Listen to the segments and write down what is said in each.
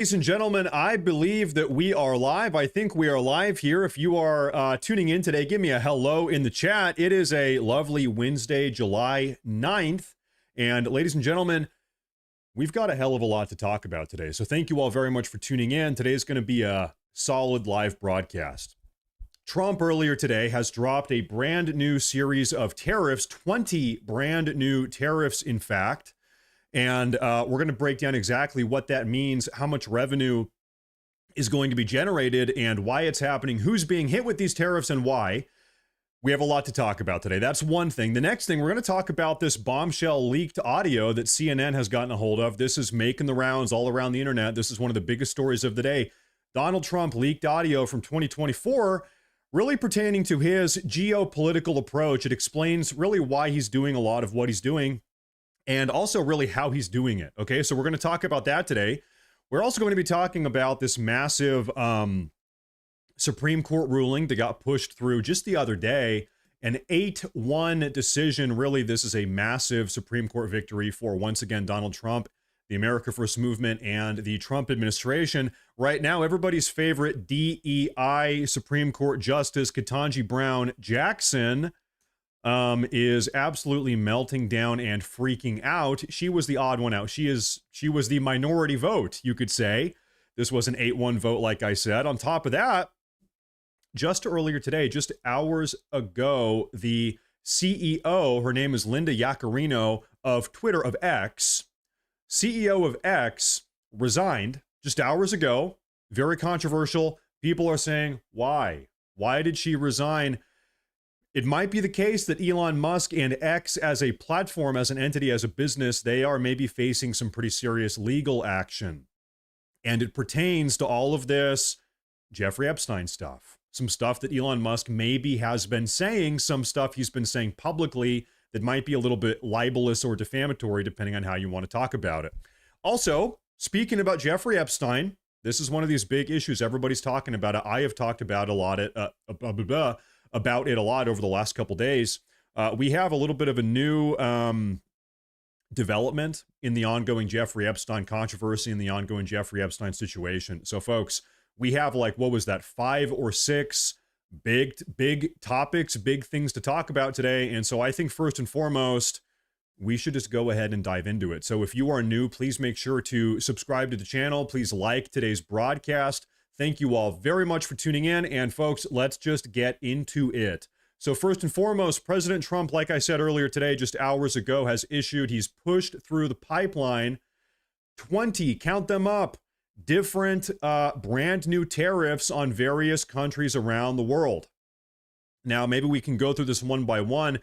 Ladies and gentlemen, I believe that we are live. I think we are live here. If you are tuning in today, give me a hello in the chat. It is a lovely Wednesday, July 9th. And ladies and gentlemen, we've got a hell of a lot to talk about today. So thank you all very much for tuning in. Today is going to be a solid live broadcast. Trump earlier today has dropped a brand new series of tariffs, 20 brand new tariffs, in fact. And we're going to break down exactly what that means, how much revenue is going to be generated, and why it's happening, who's being hit with these tariffs, and why. We have a lot to talk about today. That's one thing. The next thing, we're going to talk about this bombshell leaked audio that CNN has gotten a hold of. This is making the rounds all around the internet. This is one of the biggest stories of the day. Donald Trump leaked audio from 2024, really pertaining to his geopolitical approach. It explains really why he's doing a lot of what he's doing, and also really how he's doing it. Okay, so we're going to talk about that today. We're also going to be talking about this massive Supreme Court ruling that got pushed through just the other day, an 8-1 decision. Really, this is a massive Supreme Court victory for, once again, Donald Trump, the America First movement, and the Trump administration. Right now, everybody's favorite DEI Supreme Court Justice, Ketanji Brown Jackson, is absolutely melting down and freaking out. She was the odd one out. She was the minority vote, you could say. This was an 8-1 vote, like I said. On top of that, just earlier today, just hours ago, the CEO, her name is Linda Yaccarino of Twitter, of X, CEO of X, resigned just hours ago. Very controversial. People are saying, why? Why did she resign? It might be the case that Elon Musk and X as a platform, as an entity, as a business, they are maybe facing some pretty serious legal action. And it pertains to all of this Jeffrey Epstein stuff. Some stuff that Elon Musk maybe has been saying, some stuff he's been saying publicly that might be a little bit libelous or defamatory, depending on how you want to talk about it. Also, speaking about Jeffrey Epstein, this is one of these big issues. Everybody's talking about it. I have talked about a lot about it a lot over the last couple days. We have a little bit of a new development in the ongoing Jeffrey Epstein controversy, and the ongoing Jeffrey Epstein situation. So, folks, we have, like, what was that, 5 or 6 big topics, big things to talk about today. And so I think first and foremost, we should just go ahead and dive into it. So if you are new, please make sure to subscribe to the channel. Please like today's broadcast. Thank you all very much for tuning in. And folks, let's just get into it. So first and foremost, President Trump, like I said earlier today, just hours ago, has issued, he's pushed through the pipeline 20, count them up, different brand new tariffs on various countries around the world. Now, maybe we can go through this one by one.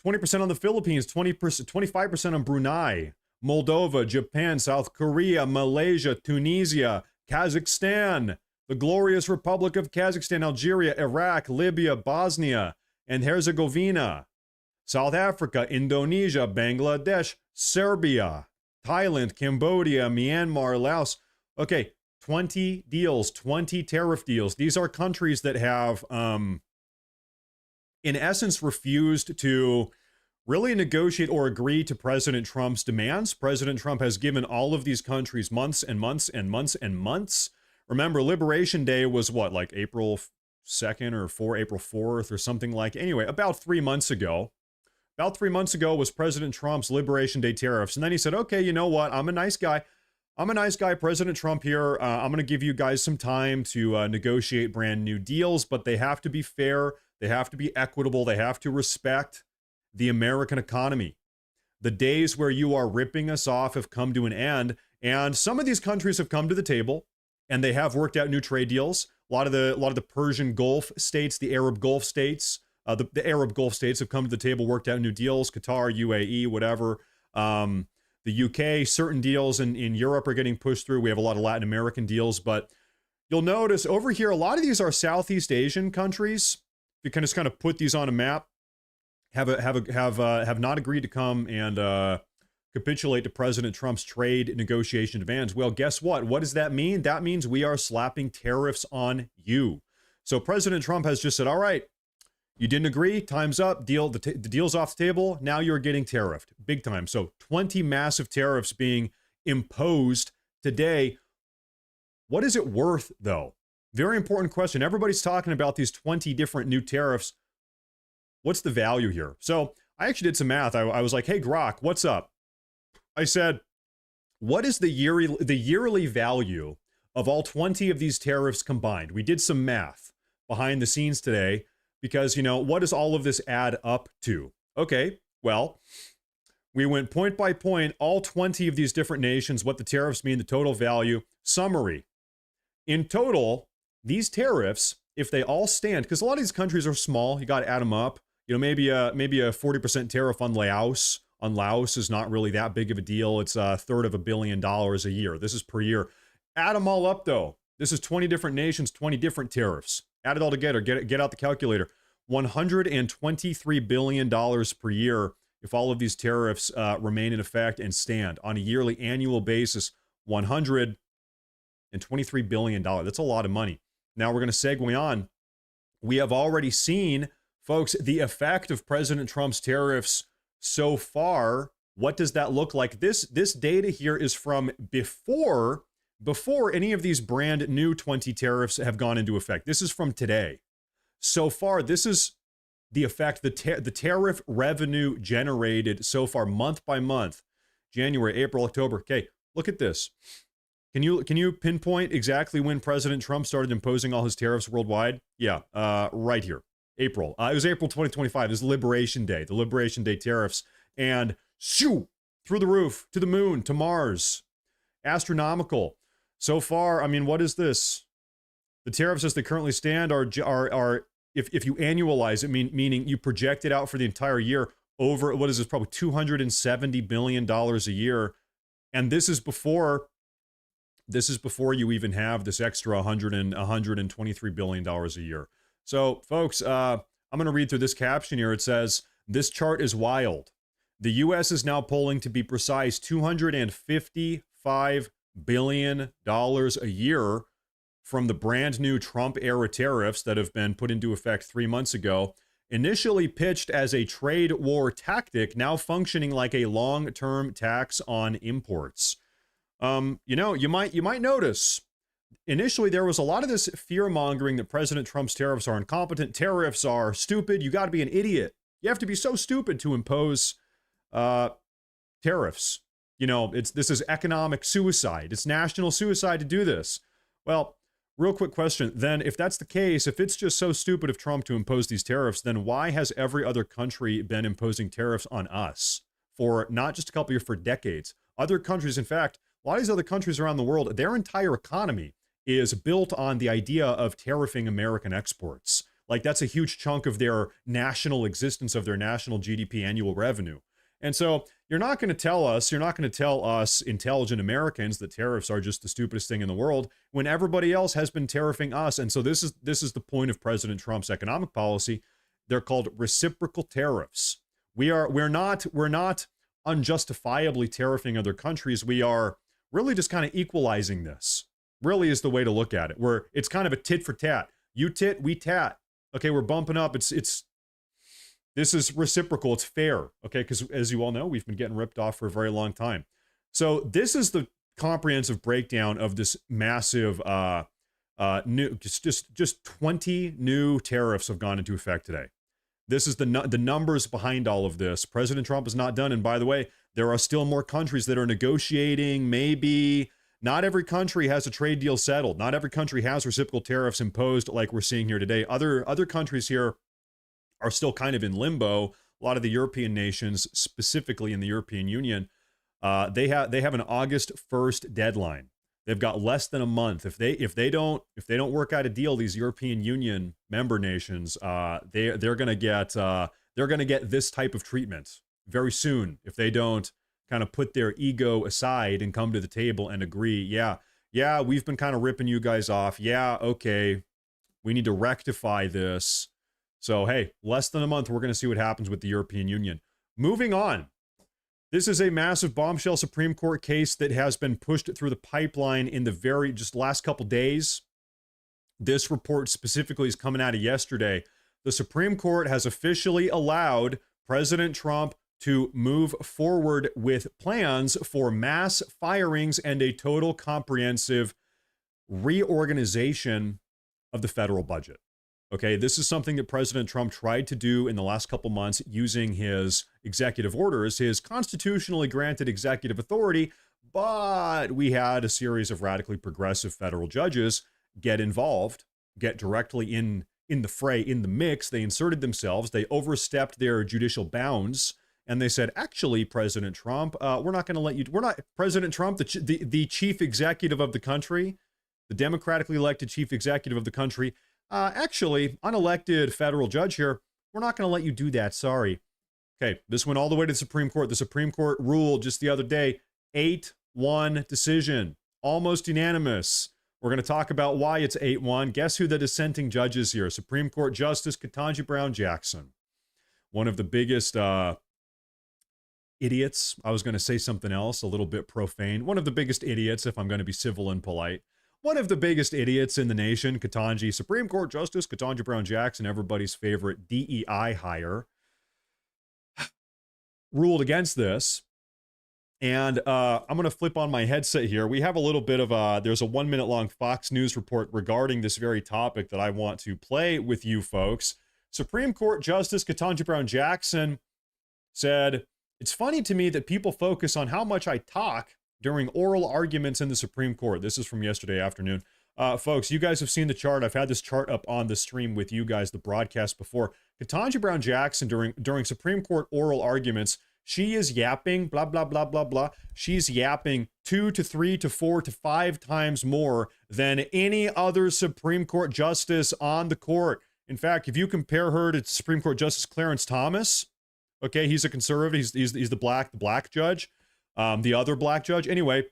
20% on the Philippines, 20%, 25% on Brunei, Moldova, Japan, South Korea, Malaysia, Tunisia, Kazakhstan, the glorious Republic of Kazakhstan, Algeria, Iraq, Libya, Bosnia and Herzegovina, South Africa, Indonesia, Bangladesh, Serbia, Thailand, Cambodia, Myanmar, Laos. Okay, 20 deals, 20 tariff deals. These are countries that have, in essence, refused to really negotiate or agree to President Trump's demands. President Trump has given all of these countries months and months and months and months. Remember, Liberation Day was what, like April 2nd or April 4th or something like, anyway, about 3 months ago. About 3 months ago was President Trump's Liberation Day tariffs. And then he said, okay, you know what? I'm a nice guy. I'm a nice guy, President Trump here. I'm going to give you guys some time to negotiate brand new deals, but they have to be fair. They have to be equitable. They have to respect the American economy. The days where you are ripping us off have come to an end. And some of these countries have come to the table, and they have worked out new trade deals. A lot of the Persian Gulf states, the Arab Gulf states, the Arab Gulf states have come to the table, worked out new deals. Qatar, UAE, whatever. The UK, certain deals in Europe are getting pushed through. We have a lot of Latin American deals, but you'll notice over here, a lot of these are Southeast Asian countries. If you kind of put these on a map, have not agreed to come and capitulate to President Trump's trade negotiation demands. Well, guess what? What does that mean? That means we are slapping tariffs on you. So President Trump has just said, all right, you didn't agree, time's up, the deal's off the table, now you're getting tariffed, big time. So 20 massive tariffs being imposed today. What is it worth, though? Very important question. Everybody's talking about these 20 different new tariffs. What's the value here? So I actually did some math. I was like, hey, Grok, what's up? I said, what is the yearly value of all 20 of these tariffs combined? We did some math behind the scenes today because, what does all of this add up to? Okay, well, we went point by point, all 20 of these different nations, what the tariffs mean, the total value, summary. In total, these tariffs, if they all stand, because a lot of these countries are small, you got to add them up. Maybe a 40% tariff on Laos. On Laos is not really that big of a deal. It's $1/3 billion a year. This is per year. Add them all up, though. This is 20 different nations, 20 different tariffs. Add it all together. Get out the calculator. $123 billion per year if all of these tariffs remain in effect and stand on a yearly annual basis. $123 billion. That's a lot of money. Now we're going to segue on. We have already seen, folks, the effect of President Trump's tariffs so far. What does that look like? This data here is from before any of these brand new 20 tariffs have gone into effect. This is from today. So far, this is the effect, the tariff revenue generated so far, month by month, January, April, October. Okay, look at this. Can you pinpoint exactly when President Trump started imposing all his tariffs worldwide? Yeah, right here, April. It was April 2025. This is Liberation Day, the Liberation Day tariffs, and shoo, through the roof, to the moon, to Mars, astronomical. So far, I mean, what is this? The tariffs as they currently stand are if you annualize it, meaning you project it out for the entire year, over, what is this, probably $270 billion a year. And this is before you even have this extra $123 billion a year. So, folks, I'm going to read through this caption here. It says, this chart is wild. The U.S. is now polling, to be precise, $255 billion a year from the brand new Trump-era tariffs that have been put into effect 3 months ago. Initially pitched as a trade war tactic, now functioning like a long-term tax on imports. You might notice, initially there was a lot of this fear-mongering that President Trump's tariffs are incompetent, tariffs are stupid, you got to be an idiot. You have to be so stupid to impose tariffs. This is economic suicide. It's national suicide to do this. Well, real quick question, then, if that's the case, if it's just so stupid of Trump to impose these tariffs, then why has every other country been imposing tariffs on us for not just a couple years, for decades? Other countries, in fact, a lot of these other countries around the world, their entire economy is built on the idea of tariffing American exports. Like, that's a huge chunk of their national existence, of their national GDP annual revenue. And so you're not going to tell us intelligent Americans that tariffs are just the stupidest thing in the world when everybody else has been tariffing us. And so this is the point of President Trump's economic policy. They're called reciprocal tariffs. We're not unjustifiably tariffing other countries. We are really just kind of equalizing this. Really is the way to look at it. Where it's kind of a tit for tat. You tit, we tat. Okay, we're bumping up. This is reciprocal. It's fair, okay? Because as you all know, we've been getting ripped off for a very long time. So this is the comprehensive breakdown of this massive, new, just 20 new tariffs have gone into effect today. This is the numbers behind all of this. President Trump is not done. And by the way, there are still more countries that are negotiating. Maybe not every country has a trade deal settled. Not every country has reciprocal tariffs imposed like we're seeing here today. Other countries here are still kind of in limbo. A lot of the European nations, specifically in the European Union, they have an August 1st deadline. They've got less than a month. If they don't work out a deal, these European Union member nations, they're gonna get this type of treatment very soon if they don't kind of put their ego aside and come to the table and agree. Yeah, we've been kind of ripping you guys off. Yeah, okay, we need to rectify this. So, hey, less than a month, we're going to see what happens with the European Union. Moving on. This is a massive bombshell Supreme Court case that has been pushed through the pipeline in the just last couple days. This report specifically is coming out of yesterday. The Supreme Court has officially allowed President Trump to move forward with plans for mass firings and a total comprehensive reorganization of the federal budget. Okay, this is something that President Trump tried to do in the last couple months using his executive orders, his constitutionally granted executive authority, but we had a series of radically progressive federal judges get involved, get directly in the fray, in the mix. They inserted themselves, they overstepped their judicial bounds, and they said, actually, President Trump, we're not going to let you, we're not, President Trump, the chief executive of the country, the democratically elected chief executive of the country, actually, unelected federal judge here, we're not going to let you do that, sorry. Okay, this went all the way to the Supreme Court. The Supreme Court ruled just the other day, 8-1 decision, almost unanimous. We're going to talk about why it's 8-1. Guess who the dissenting judge is here? Supreme Court Justice Ketanji Brown Jackson. One of the biggest idiots. I was going to say something else, a little bit profane. One of the biggest idiots, if I'm going to be civil and polite. One of the biggest idiots in the nation, Ketanji, Supreme Court Justice Ketanji Brown Jackson, everybody's favorite DEI hire, ruled against this. And I'm going to flip on my headset here. We have a little bit of there's a 1 minute long Fox News report regarding this very topic that I want to play with you folks. Supreme Court Justice Ketanji Brown Jackson said, "It's funny to me that people focus on how much I talk during oral arguments in the Supreme Court." This is from yesterday afternoon. Folks, you guys have seen the chart. I've had this chart up on the stream with you guys, the broadcast before. Ketanji Brown Jackson during Supreme Court oral arguments, she is yapping, blah, blah, blah, blah, blah. She's yapping 2 to 3 to 4 to 5 times more than any other Supreme Court justice on the court. In fact, if you compare her to Supreme Court Justice Clarence Thomas, okay, he's a conservative. He's the black judge, the other black judge. Anyway,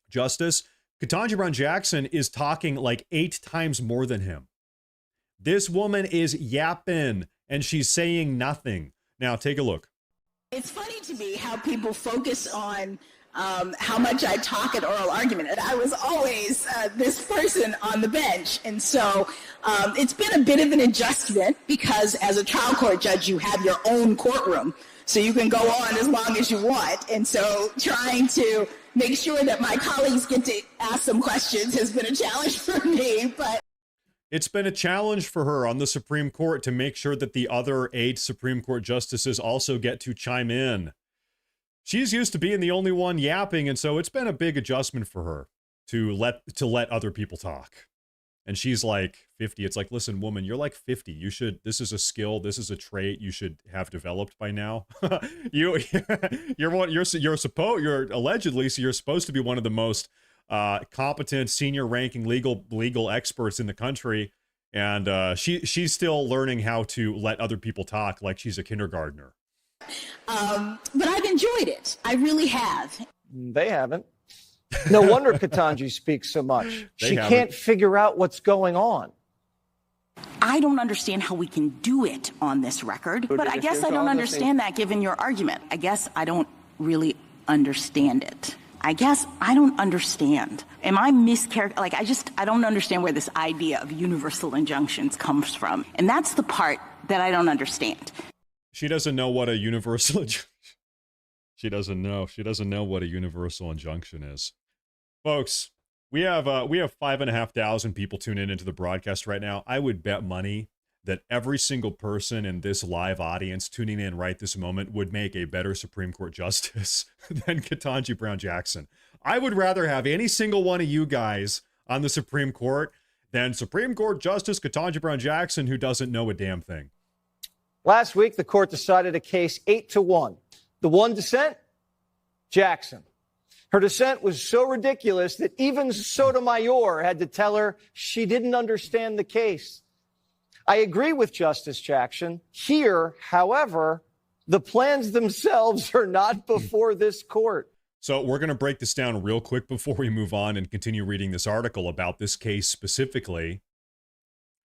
Justice Ketanji Brown Jackson is talking like 8 times more than him. This woman is yapping and she's saying nothing. Now, take a look. It's funny to me how people focus on how much I talk at oral argument. And I was always this person on the bench. And so it's been a bit of an adjustment because as a trial court judge, you have your own courtroom. So you can go on as long as you want. And so trying to make sure that my colleagues get to ask some questions has been a challenge for me. But it's been a challenge for her on the Supreme Court to make sure that the other 8 Supreme Court justices also get to chime in. She's used to being the only one yapping, and so it's been a big adjustment for her to let other people talk. And she's like 50. It's like, listen, woman, you're like 50. You should, this is a skill, this is a trait you should have developed by now. you're allegedly, so you're supposed to be one of the most competent, senior-ranking legal experts in the country, and she's still learning how to let other people talk like she's a kindergartner. But I've enjoyed it. I really have. They haven't. No wonder Ketanji speaks so much. She can't figure out what's going on. I don't understand how we can do it on this record, but I guess I don't understand that given your argument. I guess I don't really understand it. I guess I don't understand. Am I mischaracterizing? I don't understand where this idea of universal injunctions comes from. And that's the part that I don't understand. She doesn't know what a universal She doesn't know what a universal injunction is. Folks, we have 5,500 people tuning into the broadcast right now. I would bet money that every single person in this live audience tuning in right this moment would make a better Supreme Court justice than Ketanji Brown Jackson. I would rather have any single one of you guys on the Supreme Court than Supreme Court Justice Ketanji Brown Jackson, who doesn't know a damn thing. Last week, the court decided a case 8-1. The one dissent? Jackson. Her dissent was so ridiculous that even Sotomayor had to tell her she didn't understand the case. I agree with Justice Jackson. Here, however, the plans themselves are not before this court. So we're going to break this down real quick before we move on and continue reading this article about this case specifically.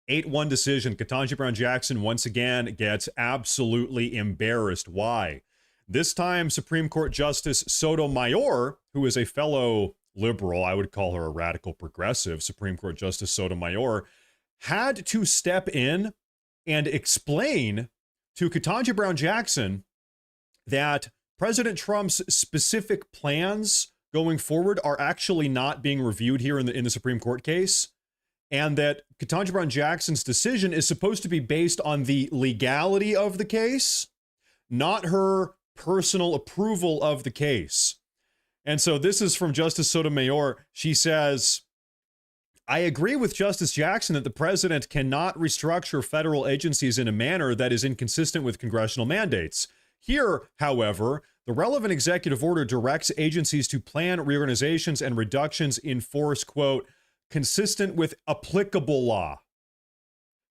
8-1 decision. Ketanji Brown Jackson once again gets absolutely embarrassed. Why? This time, Supreme Court Justice Sotomayor, who is a fellow liberal, I would call her a radical progressive, Supreme Court Justice Sotomayor, had to step in and explain to Ketanji Brown Jackson that President Trump's specific plans going forward are actually not being reviewed here in the Supreme Court case, and that Ketanji Brown Jackson's decision is supposed to be based on the legality of the case, not her personal approval of the case. And so this is from Justice Sotomayor. She says, I agree with Justice Jackson that the president cannot restructure federal agencies in a manner that is inconsistent with congressional mandates. Here, however, the relevant executive order directs agencies to plan reorganizations and reductions in force, quote, consistent with applicable law.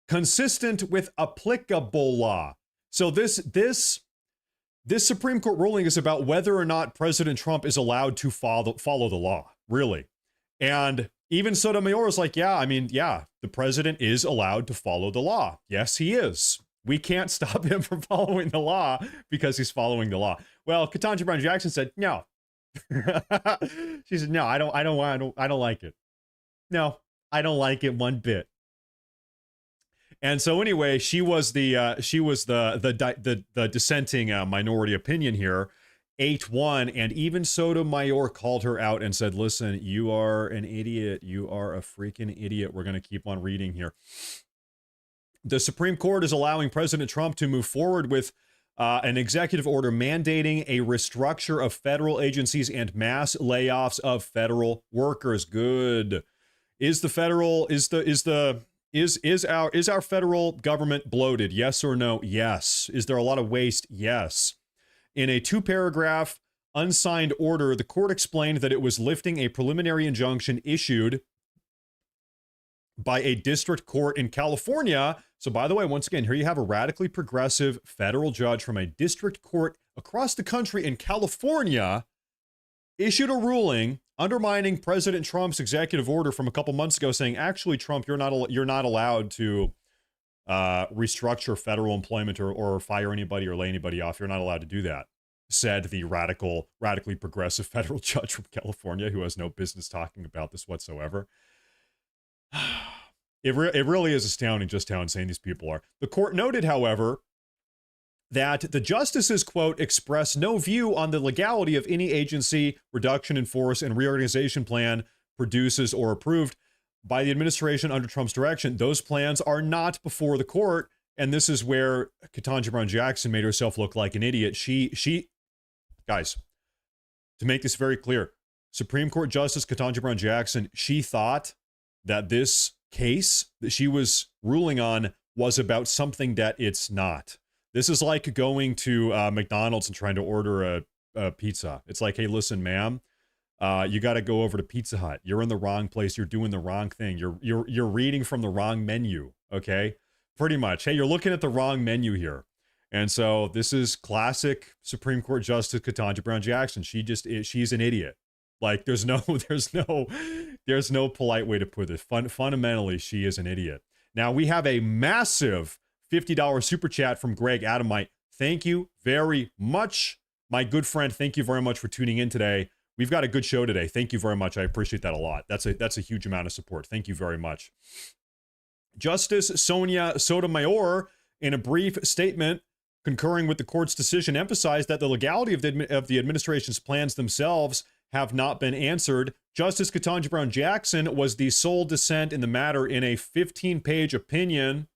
Consistent with applicable law. So this Supreme Court ruling is about whether or not President Trump is allowed to follow the law, really. And even Sotomayor is like, the president is allowed to follow the law. Yes, he is. We can't stop him from following the law because he's following the law. Well, Ketanji Brown Jackson said, no. She said, no, I don't like it. No, I don't like it one bit. And so anyway, she was the dissenting minority opinion here, 8-1, and even Sotomayor called her out and said, listen, you are an idiot. You are a freaking idiot. We're going to keep on reading here. The Supreme Court is allowing President Trump to move forward with an executive order mandating a restructure of federal agencies and mass layoffs of federal workers. Good. Is our federal government bloated? Yes or no? Yes. Is there a lot of waste? Yes. In a 2-paragraph unsigned order, the court explained that it was lifting a preliminary injunction issued by a district court in California. So by the way, once again, here you have a radically progressive federal judge from a district court across the country in California issued a ruling undermining President Trump's executive order from a couple months ago, saying, actually, Trump, you're not allowed to restructure federal employment or fire anybody or lay anybody off. You're not allowed to do that, said the radically progressive federal judge from California, who has no business talking about this whatsoever. It really is astounding just how insane these people are. The court noted, however, that the justices, quote, express no view on the legality of any agency reduction in force and reorganization plan produces or approved by the administration under Trump's direction. Those plans are not before the court. And this is where Ketanji Brown Jackson made herself look like an idiot. She, guys, to make this very clear, Supreme Court Justice Ketanji Brown Jackson, she thought that this case that she was ruling on was about something that it's not. This is like going to McDonald's and trying to order a pizza. It's like, hey, listen, ma'am, you got to go over to Pizza Hut. You're in the wrong place. You're doing the wrong thing. You're reading from the wrong menu. Okay, pretty much. Hey, you're looking at the wrong menu here. And so this is classic Supreme Court Justice Ketanji Brown Jackson. She's an idiot. Like there's no polite way to put it. Fundamentally, she is an idiot. Now we have a massive $50 super chat from Greg Adamite. Thank you very much, my good friend. Thank you very much for tuning in today. We've got a good show today. Thank you very much. I appreciate that a lot. That's a huge amount of support. Thank you very much. Justice Sonia Sotomayor, in a brief statement concurring with the court's decision, emphasized that the legality of the administration's plans themselves have not been answered. Justice Ketanji Brown Jackson was the sole dissent in the matter in a 15-page opinion.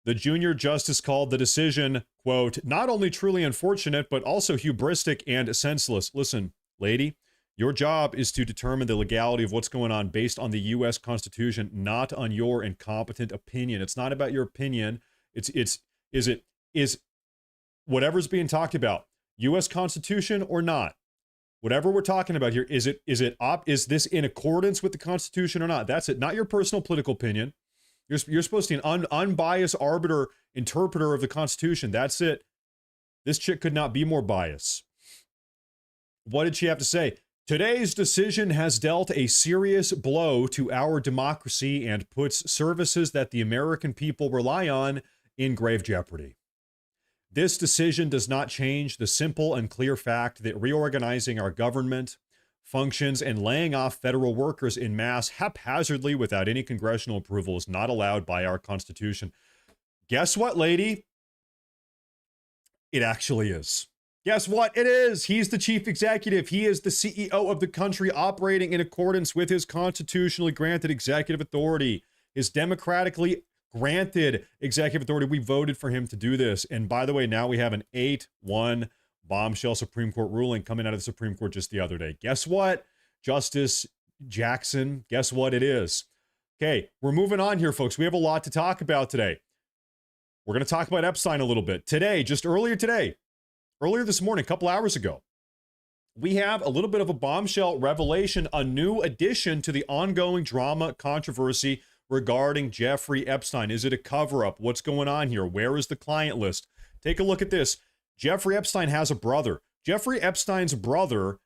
The junior justice called the decision, quote, not only truly unfortunate, but also hubristic and senseless. Listen, lady, your job is to determine the legality of what's going on based on the U.S. Constitution, not on your incompetent opinion. It's not about your opinion. Is whatever's being talked about, U.S. Constitution or not? Whatever we're talking about here, is this in accordance with the Constitution or not? That's it. Not your personal political opinion. You're supposed to be an unbiased arbiter, interpreter of the Constitution. That's it. This chick could not be more biased. What did she have to say? Today's decision has dealt a serious blow to our democracy and puts services that the American people rely on in grave jeopardy. This decision does not change the simple and clear fact that reorganizing our government functions and laying off federal workers in mass haphazardly without any congressional approval is not allowed by our Constitution. Guess what, lady? It actually is. Guess what? It is. He's the chief executive. He is the CEO of the country, operating in accordance with his constitutionally granted executive authority, his democratically granted executive authority. We voted for him to do this. And by the way, now we have an 8-1 bombshell Supreme Court ruling coming out of the Supreme Court just the other day. Guess what? Justice Jackson, guess what it is? Okay, we're moving on here, folks. We have a lot to talk about today. We're going to talk about Epstein a little bit. Today, just earlier this morning, a couple hours ago, we have a little bit of a bombshell revelation, a new addition to the ongoing drama controversy regarding Jeffrey Epstein. Is it a cover-up? What's going on here? Where is the client list? Take a look at this. Jeffrey Epstein has a brother. Jeffrey Epstein's brother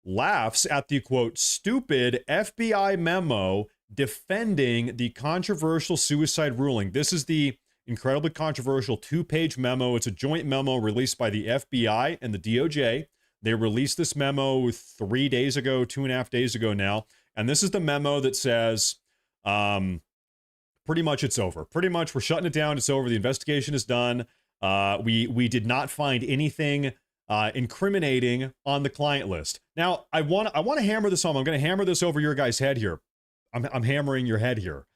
laughs at the, quote, stupid FBI memo defending the controversial suicide ruling. This is the incredibly controversial 2-page memo. It's a joint memo released by the FBI and the DOJ. They released this memo 3 days ago, 2.5 days ago now. And this is the memo that says, pretty much it's over. Pretty much we're shutting it down. It's over. The investigation is done. We did not find anything incriminating on the client list. Now, I want to hammer this home. I'm going to hammer this over your guys' head here. I'm hammering your head here.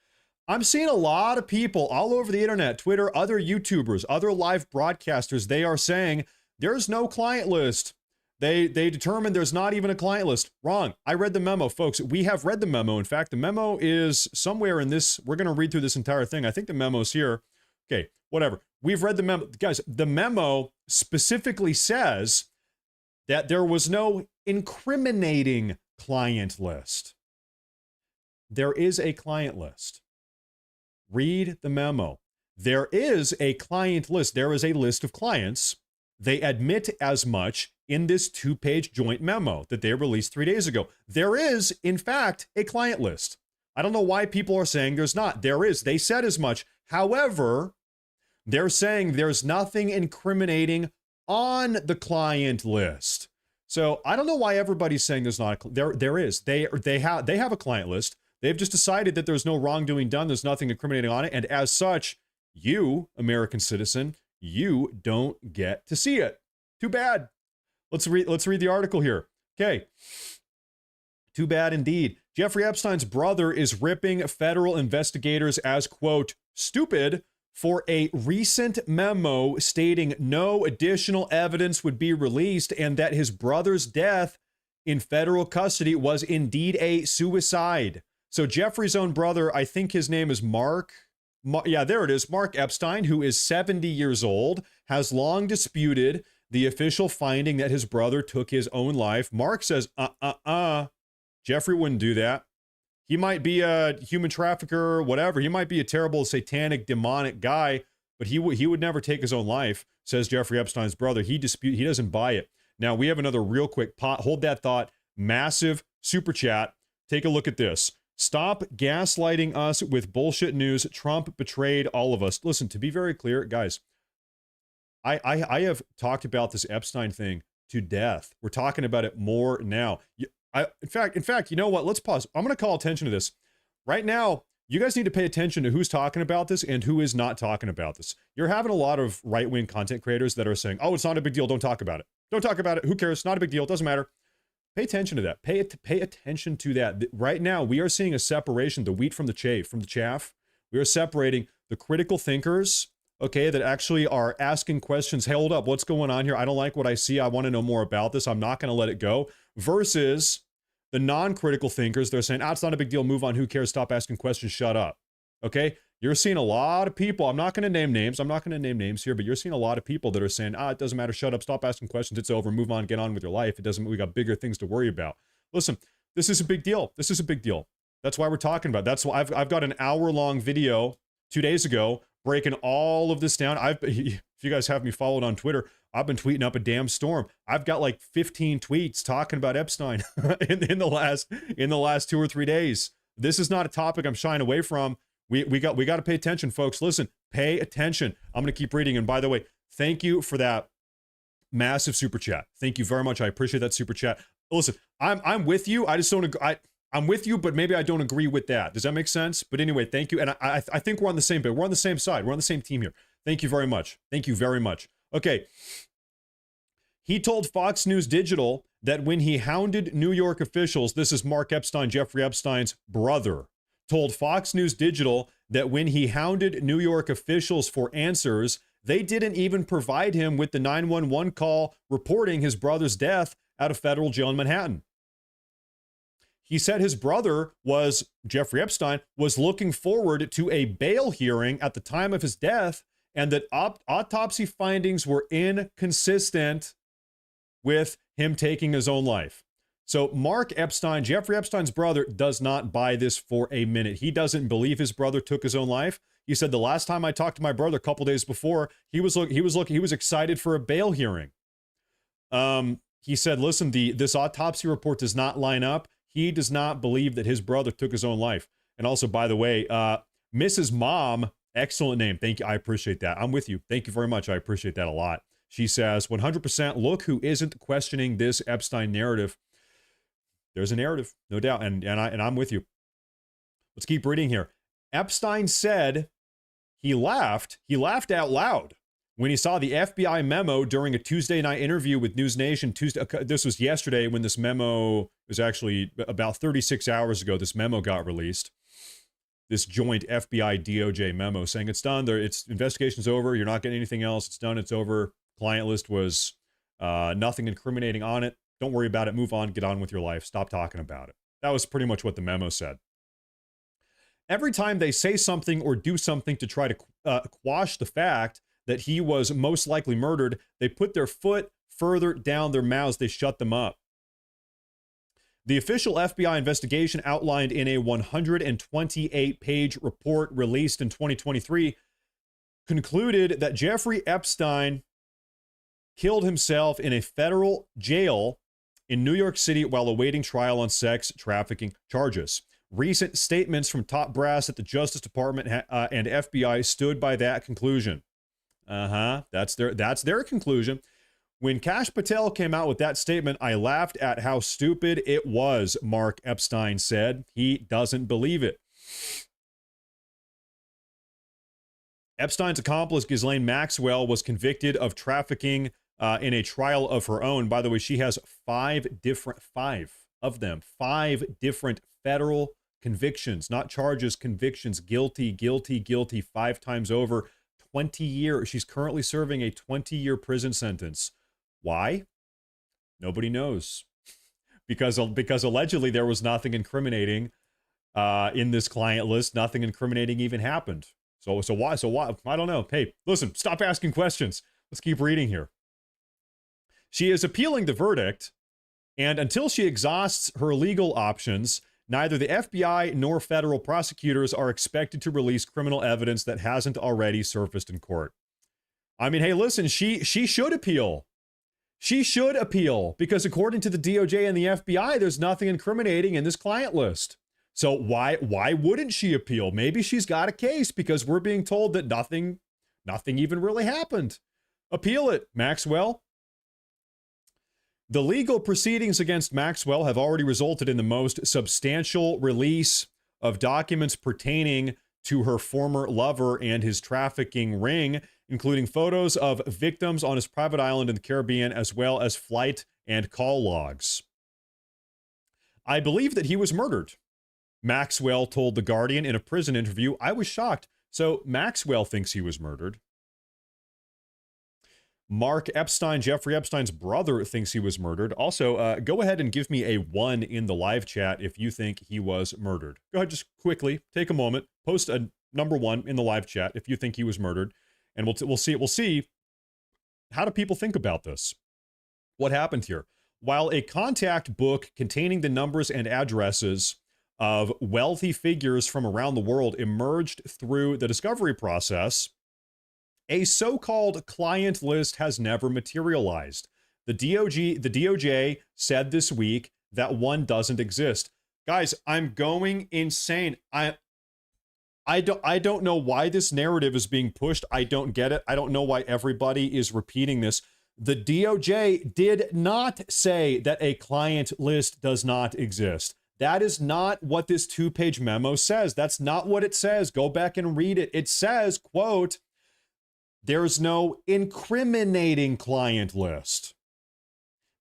I'm seeing a lot of people all over the internet, Twitter, other YouTubers, other live broadcasters. They are saying there's no client list. They determined there's not even a client list. Wrong. I read the memo, folks. We have read the memo. In fact, the memo is somewhere in this. We're going to read through this entire thing. I think the memo's here. Okay, whatever. We've read the memo. Guys, the memo specifically says that there was no incriminating client list. There is a client list. Read the memo. There is a client list. There is a list of clients. They admit as much in this 2-page joint memo that they released 3 days ago. There is, in fact, a client list. I don't know why people are saying there's not. There is. They said as much. However, they're saying there's nothing incriminating on the client list. So I don't know why everybody's saying there's not. There is. They have a client list. They've just decided that there's no wrongdoing done. There's nothing incriminating on it. And as such, you, American citizen, you don't get to see it. Too bad. Let's read the article here. Okay. Too bad indeed. Jeffrey Epstein's brother is ripping federal investigators as, quote, stupid for a recent memo stating no additional evidence would be released and that his brother's death in federal custody was indeed a suicide. So Jeffrey's own brother, I think his name is Mark. Yeah, there it is. Mark Epstein, who is 70 years old, has long disputed the official finding that his brother took his own life. Mark says, Jeffrey wouldn't do that. He might be a human trafficker or whatever. He might be a terrible, satanic, demonic guy, but he would never take his own life, says Jeffrey Epstein's brother. He doesn't buy it. Now, we have another real quick hold that thought. Massive super chat. Take a look at this. Stop gaslighting us with bullshit news. Trump betrayed all of us. Listen, to be very clear, guys, I have talked about this Epstein thing to death. We're talking about it more now. In fact, you know what? Let's pause. I'm going to call attention to this. Right now, you guys need to pay attention to who's talking about this and who is not talking about this. You're having a lot of right-wing content creators that are saying, oh, it's not a big deal. Don't talk about it. Don't talk about it. Who cares? It's not a big deal. It doesn't matter. Pay attention to that. Pay attention to that. Right now, we are seeing a separation, the wheat from the chaff. We are separating the critical thinkers, okay, that actually are asking questions. Hey, hold up, what's going on here? I don't like what I see. I want to know more about this. I'm not going to let it go. Versus the non-critical thinkers. They're saying, it's not a big deal. Move on. Who cares? Stop asking questions. Shut up. Okay? You're seeing a lot of people. I'm not going to name names. I'm not going to name names here, but you're seeing a lot of people that are saying, it doesn't matter. Shut up. Stop asking questions. It's over. Move on. Get on with your life. We got bigger things to worry about. Listen, this is a big deal. This is a big deal. That's why we're talking about it. That's why I've got an hour-long video 2 days ago breaking all of this down. If you guys have me followed on Twitter, I've been tweeting up a damn storm. I've got like 15 tweets talking about Epstein in the last 2 or 3 days. This is not a topic I'm shying away from. We got to pay attention, folks. Listen, pay attention. I'm going to keep reading. And by the way, thank you for that massive super chat. Thank you very much. I appreciate that super chat. Listen, I'm with you. I just don't agree. I'm with you, but maybe I don't agree with that. Does that make sense? But anyway, thank you. And I think we're on the same page. We're on the same side. We're on the same team here. Thank you very much. Thank you very much. Okay. He told Fox News Digital that when he hounded New York officials, this is Mark Epstein, Jeffrey Epstein's brother, told Fox News Digital that when he hounded New York officials for answers, they didn't even provide him with the 911 call reporting his brother's death at a federal jail in Manhattan. He said his brother Jeffrey Epstein, was looking forward to a bail hearing at the time of his death, and that autopsy findings were inconsistent with him taking his own life. So Mark Epstein, Jeffrey Epstein's brother, does not buy this for a minute. He doesn't believe his brother took his own life. He said, the last time I talked to my brother a couple days before, he was excited for a bail hearing. He said, listen, this autopsy report does not line up. He does not believe that his brother took his own life. And also, by the way, Mrs. Mom, excellent name. Thank you. I appreciate that. I'm with you. Thank you very much. I appreciate that a lot. She says, 100%, look who isn't questioning this Epstein narrative. There's a narrative, no doubt. And I'm with you. Let's keep reading here. Epstein said he laughed out loud when he saw the FBI memo during a Tuesday night interview with News Nation. This was yesterday when this memo was actually about 36 hours ago. This memo got released. This joint FBI DOJ memo saying it's done. Its investigation's over. You're not getting anything else. It's done. It's over. Client list was nothing incriminating on it. Don't worry about it. Move on. Get on with your life. Stop talking about it. That was pretty much what the memo said. Every time they say something or do something to try to quash the fact that he was most likely murdered, they put their foot further down their mouths. They shut them up. The official FBI investigation outlined in a 128-page report released in 2023 concluded that Jeffrey Epstein killed himself in a federal jail in New York City while awaiting trial on sex trafficking charges. Recent statements from top brass at the Justice Department and FBI stood by that conclusion. That's their conclusion. When Kash Patel came out with that statement, I laughed at how stupid it was, Mark Epstein said. He doesn't believe it. Epstein's accomplice, Ghislaine Maxwell, was convicted of trafficking in a trial of her own. By the way, she has five different federal convictions, not charges, convictions, guilty, 5 times over, 20 years. She's currently serving a 20-year prison sentence. Why? Nobody knows. Because allegedly there was nothing incriminating in this client list. Nothing incriminating even happened. So why? I don't know. Hey, listen, stop asking questions. Let's keep reading here. She is appealing the verdict, and until she exhausts her legal options, neither the FBI nor federal prosecutors are expected to release criminal evidence that hasn't already surfaced in court. I mean, hey, listen, she should appeal. She should appeal because according to the DOJ and the FBI, there's nothing incriminating in this client list. So why wouldn't she appeal? Maybe she's got a case because we're being told that nothing even really happened. Appeal it, Maxwell. The legal proceedings against Maxwell have already resulted in the most substantial release of documents pertaining to her former lover and his trafficking ring, including photos of victims on his private island in the Caribbean, as well as flight and call logs. I believe that he was murdered, Maxwell told The Guardian in a prison interview. I was shocked. So Maxwell thinks he was murdered. Mark Epstein, Jeffrey Epstein's brother, thinks he was murdered. Also, go ahead and give me a 1 in the live chat if you think he was murdered. Go ahead, just quickly take a moment, post a number 1 in the live chat if you think he was murdered, and we'll see how do people think about this. What happened here? While a contact book containing the numbers and addresses of wealthy figures from around the world emerged through the discovery process, a so-called client list has never materialized. The DOJ said this week that one doesn't exist. Guys, I'm going insane. I don't know why this narrative is being pushed. I don't get it. I don't know why everybody is repeating this. The DOJ did not say that a client list does not exist. That is not what this 2-page memo says. That's not what it says. Go back and read it. It says, quote, there's no incriminating client list.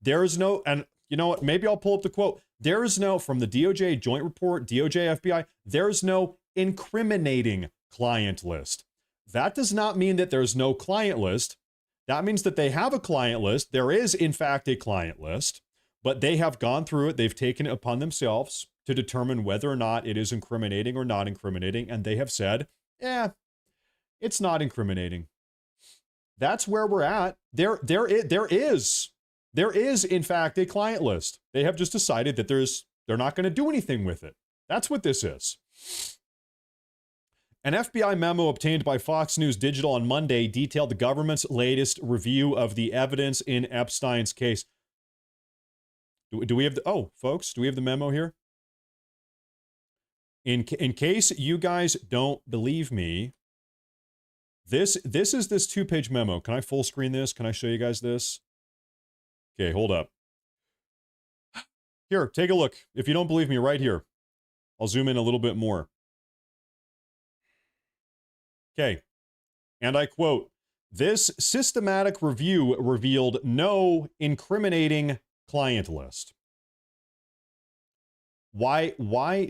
There is no, and you know what? Maybe I'll pull up the quote. There is no, from the DOJ joint report, DOJ, FBI, there's no incriminating client list. That does not mean that there's no client list. That means that they have a client list. There is, in fact, a client list, but they have gone through it. They've taken it upon themselves to determine whether or not it is incriminating or not incriminating. And they have said, yeah, it's not incriminating. That's where we're at. There is, in fact, a client list. They have just decided that they're not going to do anything with it. That's what this is. An FBI memo obtained by Fox News Digital on Monday detailed the government's latest review of the evidence in Epstein's case. Do we have the, oh, folks, do we have the memo here? In case you guys don't believe me, this is this 2-page memo. Can I full screen this? Can I show you guys this? Okay, hold up. Here, take a look. If you don't believe me, right here. I'll zoom in a little bit more. Okay, and I quote, "This systematic review revealed no incriminating client list." Why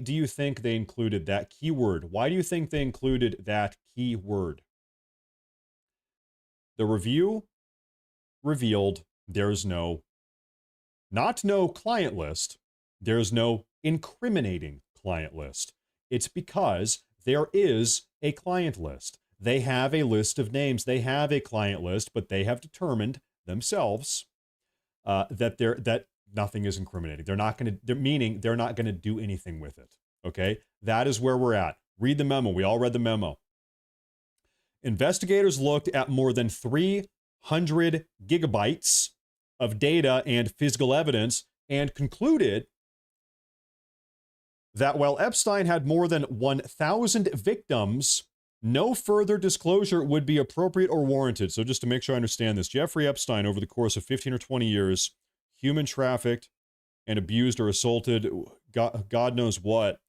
do you think they included that keyword? Why do you think they included that keyword? The review revealed there's no client list. There's no incriminating client list. It's because there is a client list. They have a list of names. They have a client list, but they have determined themselves that nothing is incriminating. They're not going to do anything with it. Okay? That is where we're at. Read the memo. We all read the memo. Investigators looked at more than 300 gigabytes of data and physical evidence and concluded that while Epstein had more than 1,000 victims, no further disclosure would be appropriate or warranted. So just to make sure I understand this, Jeffrey Epstein, over the course of 15 or 20 years, human trafficked and abused or assaulted, God knows what,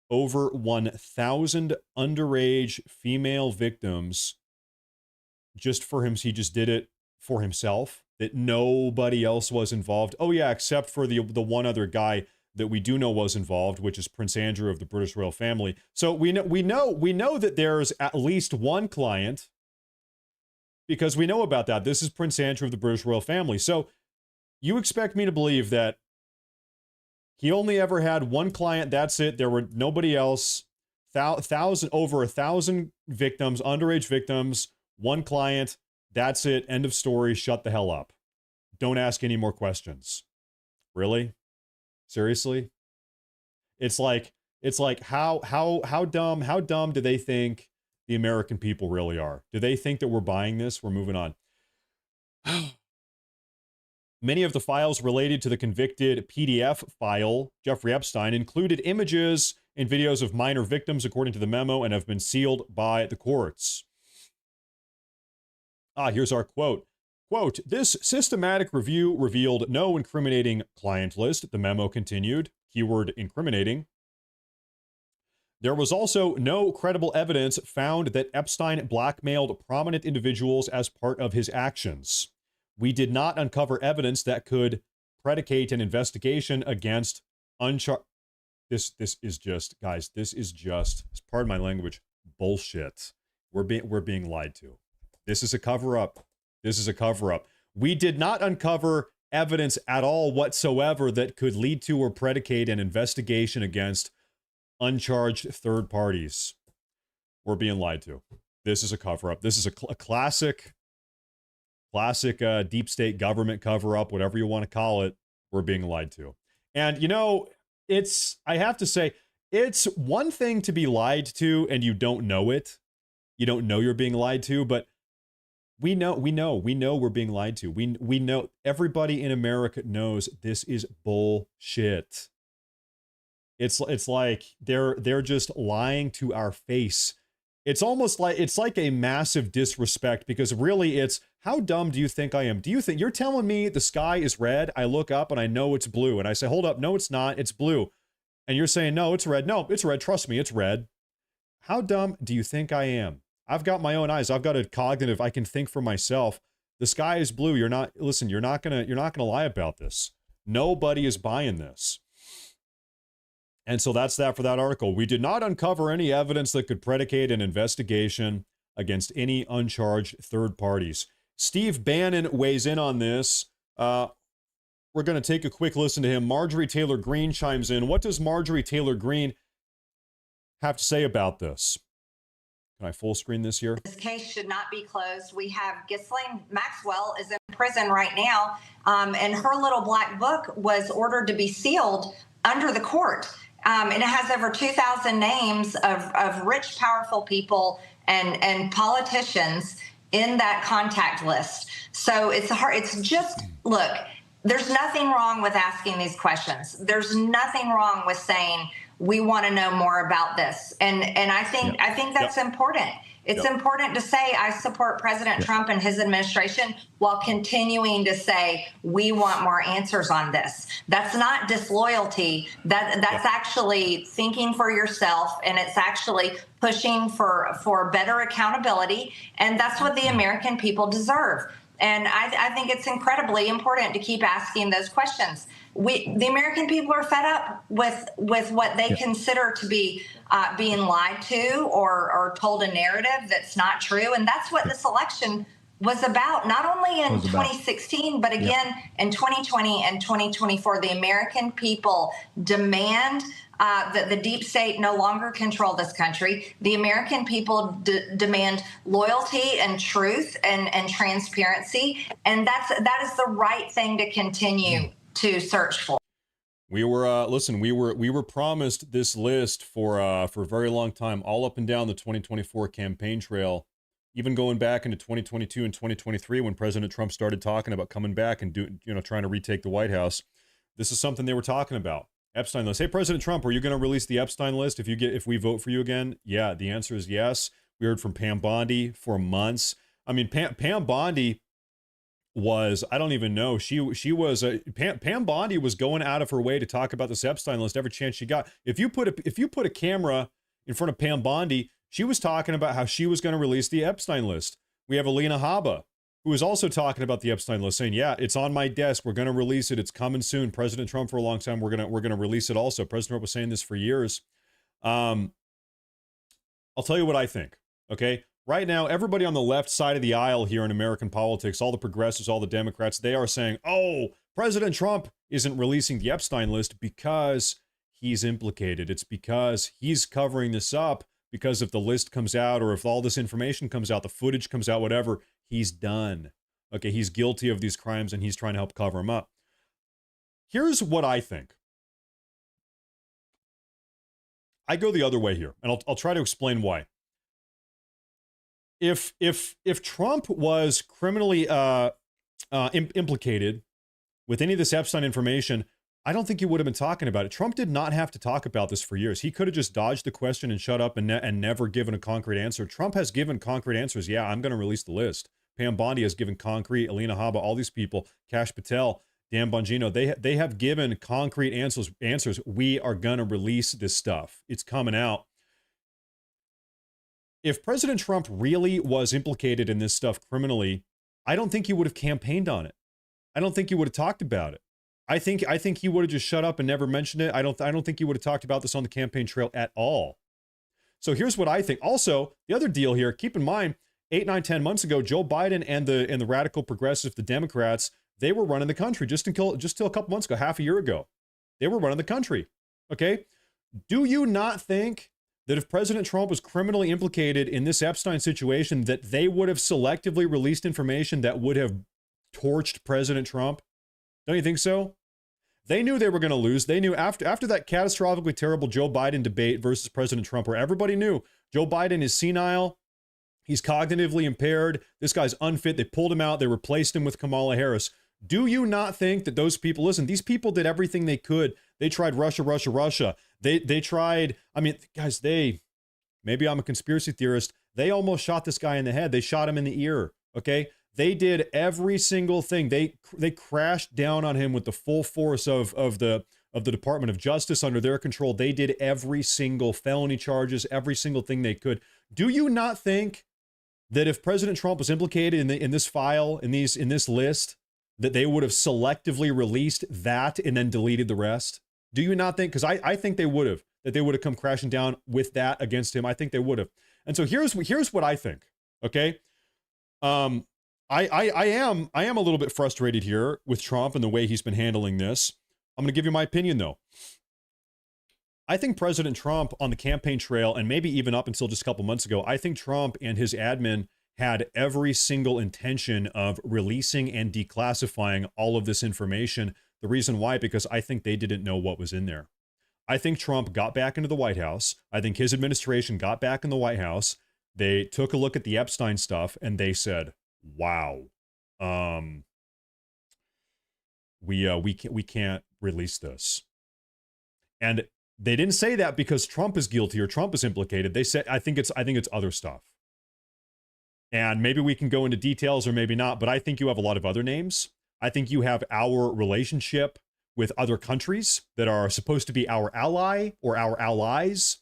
over 1,000 underage female victims just for him. He just did it for himself, that nobody else was involved. Oh yeah, except for the one other guy that we do know was involved, which is Prince Andrew of the British royal family. So we know that there's at least one client because we know about that. This is Prince Andrew of the British royal family. So you expect me to believe that he only ever had one client, that's it. There were nobody else. Over 1,000 victims, underage victims, one client, that's it. End of story. Shut the hell up. Don't ask any more questions. Really? Seriously? It's like how dumb do they think the American people really are? Do they think that we're buying this? We're moving on. Many of the files related to the convicted PDF file, Jeffrey Epstein, included images and videos of minor victims, according to the memo, and have been sealed by the courts. Here's our quote. Quote, "This systematic review revealed no incriminating client list," the memo continued, keyword incriminating. "There was also no credible evidence found that Epstein blackmailed prominent individuals as part of his actions. We did not uncover evidence that could predicate an investigation against uncharged." This is just, guys, this is just, pardon my language, bullshit. We're being lied to. This is a cover-up. This is a cover-up. We did not uncover evidence at all whatsoever that could lead to or predicate an investigation against uncharged third parties. We're being lied to. This is a cover-up. This is a classic deep state government cover-up, whatever you want to call it. We're being lied to. And, you know, I have to say, it's one thing to be lied to and you don't know it. You don't know you're being lied to, but we know we're being lied to. We know, everybody in America knows this is bullshit. It's like they're just lying to our face. It's almost like, it's like a massive disrespect, because really it's, how dumb do you think I am? Do you think you're telling me the sky is red? I look up and I know it's blue. And I say, hold up, no, it's not. It's blue. And you're saying, no, it's red. No, it's red. Trust me, it's red. How dumb do you think I am? I've got my own eyes. I've got a cognitive, I can think for myself. The sky is blue. You're not gonna lie about this. Nobody is buying this. And so that's that for that article. We did not uncover any evidence that could predicate an investigation against any uncharged third parties. Steve Bannon weighs in on this. We're going to take a quick listen to him. Marjorie Taylor Greene chimes in. What does Marjorie Taylor Greene have to say about this? Can I full screen this here? This case should not be closed. We have Ghislaine Maxwell is in prison right now, and her little black book was ordered to be sealed under the court. And it has over 2,000 names of rich, powerful people and politicians in that contact list. So it's hard. It's just, look, there's nothing wrong with asking these questions. There's nothing wrong with saying, we want to know more about this. And I think that's important. It's important to say I support President Trump and his administration while continuing to say we want more answers on this. That's not disloyalty. That's actually thinking for yourself, and it's actually pushing for better accountability. And that's what the American people deserve. And I think it's incredibly important to keep asking those questions. The American people are fed up with what they consider to be being lied to or told a narrative that's not true. And that's what this election was about, not only in 2016, but again in 2020 and 2024. The American people demand that the deep state no longer control this country. The American people demand loyalty and truth and transparency. And that is the right thing to continue to search for. We were we were promised this list for a very long time, all up and down the 2024 campaign trail, even going back into 2022 and 2023 when President Trump started talking about coming back and trying to retake the White House. This is something they were talking about. Epstein list. Hey, President Trump, are you going to release the Epstein list if we vote for you again? Yeah, the answer is yes. We heard from Pam Bondi for months. I mean, Pam Bondi was, I don't even know. She was Pam Bondi was going out of her way to talk about this Epstein list every chance she got. If you put a camera in front of Pam Bondi, she was talking about how she was going to release the Epstein list. We have Alina Habba, who was also talking about the Epstein list, saying, yeah, it's on my desk. We're going to release it. It's coming soon. President Trump for a long time. We're going to release it also. President Trump was saying this for years. I'll tell you what I think. Okay. Right now, everybody on the left side of the aisle here in American politics, all the progressives, all the Democrats, they are saying, oh, President Trump isn't releasing the Epstein list because he's implicated. It's because he's covering this up, because if the list comes out or if all this information comes out, the footage comes out, whatever, he's done. Okay, he's guilty of these crimes and he's trying to help cover them up. Here's what I think. I go the other way here, and I'll try to explain why. If Trump was criminally implicated with any of this Epstein information, I don't think he would have been talking about it. Trump did not have to talk about this for years. He could have just dodged the question and shut up and never given a concrete answer. Trump has given concrete answers. Yeah, I'm going to release the list. Pam Bondi has given concrete. Alina Habba, all these people, Kash Patel, Dan Bongino, they have given concrete answers. We are going to release this stuff. It's coming out. If President Trump really was implicated in this stuff criminally, I don't think he would have campaigned on it. I don't think he would have talked about it. I think he would have just shut up and never mentioned it. I don't think he would have talked about this on the campaign trail at all. So here's what I think. Also, the other deal here, keep in mind, 8, 9, 10 months ago, Joe Biden and the radical progressives, the Democrats, they were running the country just till a couple months ago, half a year ago. They were running the country. Okay? Do you not think that if President Trump was criminally implicated in this Epstein situation, that they would have selectively released information that would have torched President Trump? Don't you think so? They knew they were going to lose. They knew after that catastrophically terrible Joe Biden debate versus President Trump, where everybody knew Joe Biden is senile, he's cognitively impaired, this guy's unfit. They pulled him out. They replaced him with Kamala Harris. Do you not think that those people, listen, these people did everything they could. They tried Russia. They tried, I mean, guys, maybe I'm a conspiracy theorist. They almost shot this guy in the head. They shot him in the ear, okay? They did every single thing. They crashed down on him with the full force of the Department of Justice under their control. They did every single felony charges, every single thing they could. Do you not think that if President Trump was implicated in this file, in this list, that they would have selectively released that and then deleted the rest? Do you not think? Because I think they would have, that they would have come crashing down with that against him. I think they would have. And so here's what I think. Okay. I am a little bit frustrated here with Trump and the way he's been handling this. I'm going to give you my opinion though. I think President Trump on the campaign trail, and maybe even up until just a couple months ago, I think Trump and his admin had every single intention of releasing and declassifying all of this information. The reason why, because I think they didn't know what was in there. I think Trump got back into the White House. I think his administration got back in the White House. They took a look at the Epstein stuff and they said, wow, we can't release this. And they didn't say that because Trump is guilty or Trump is implicated. They said, I think it's other stuff. And maybe we can go into details or maybe not, but I think you have a lot of other names. I think you have our relationship with other countries that are supposed to be our ally or our allies.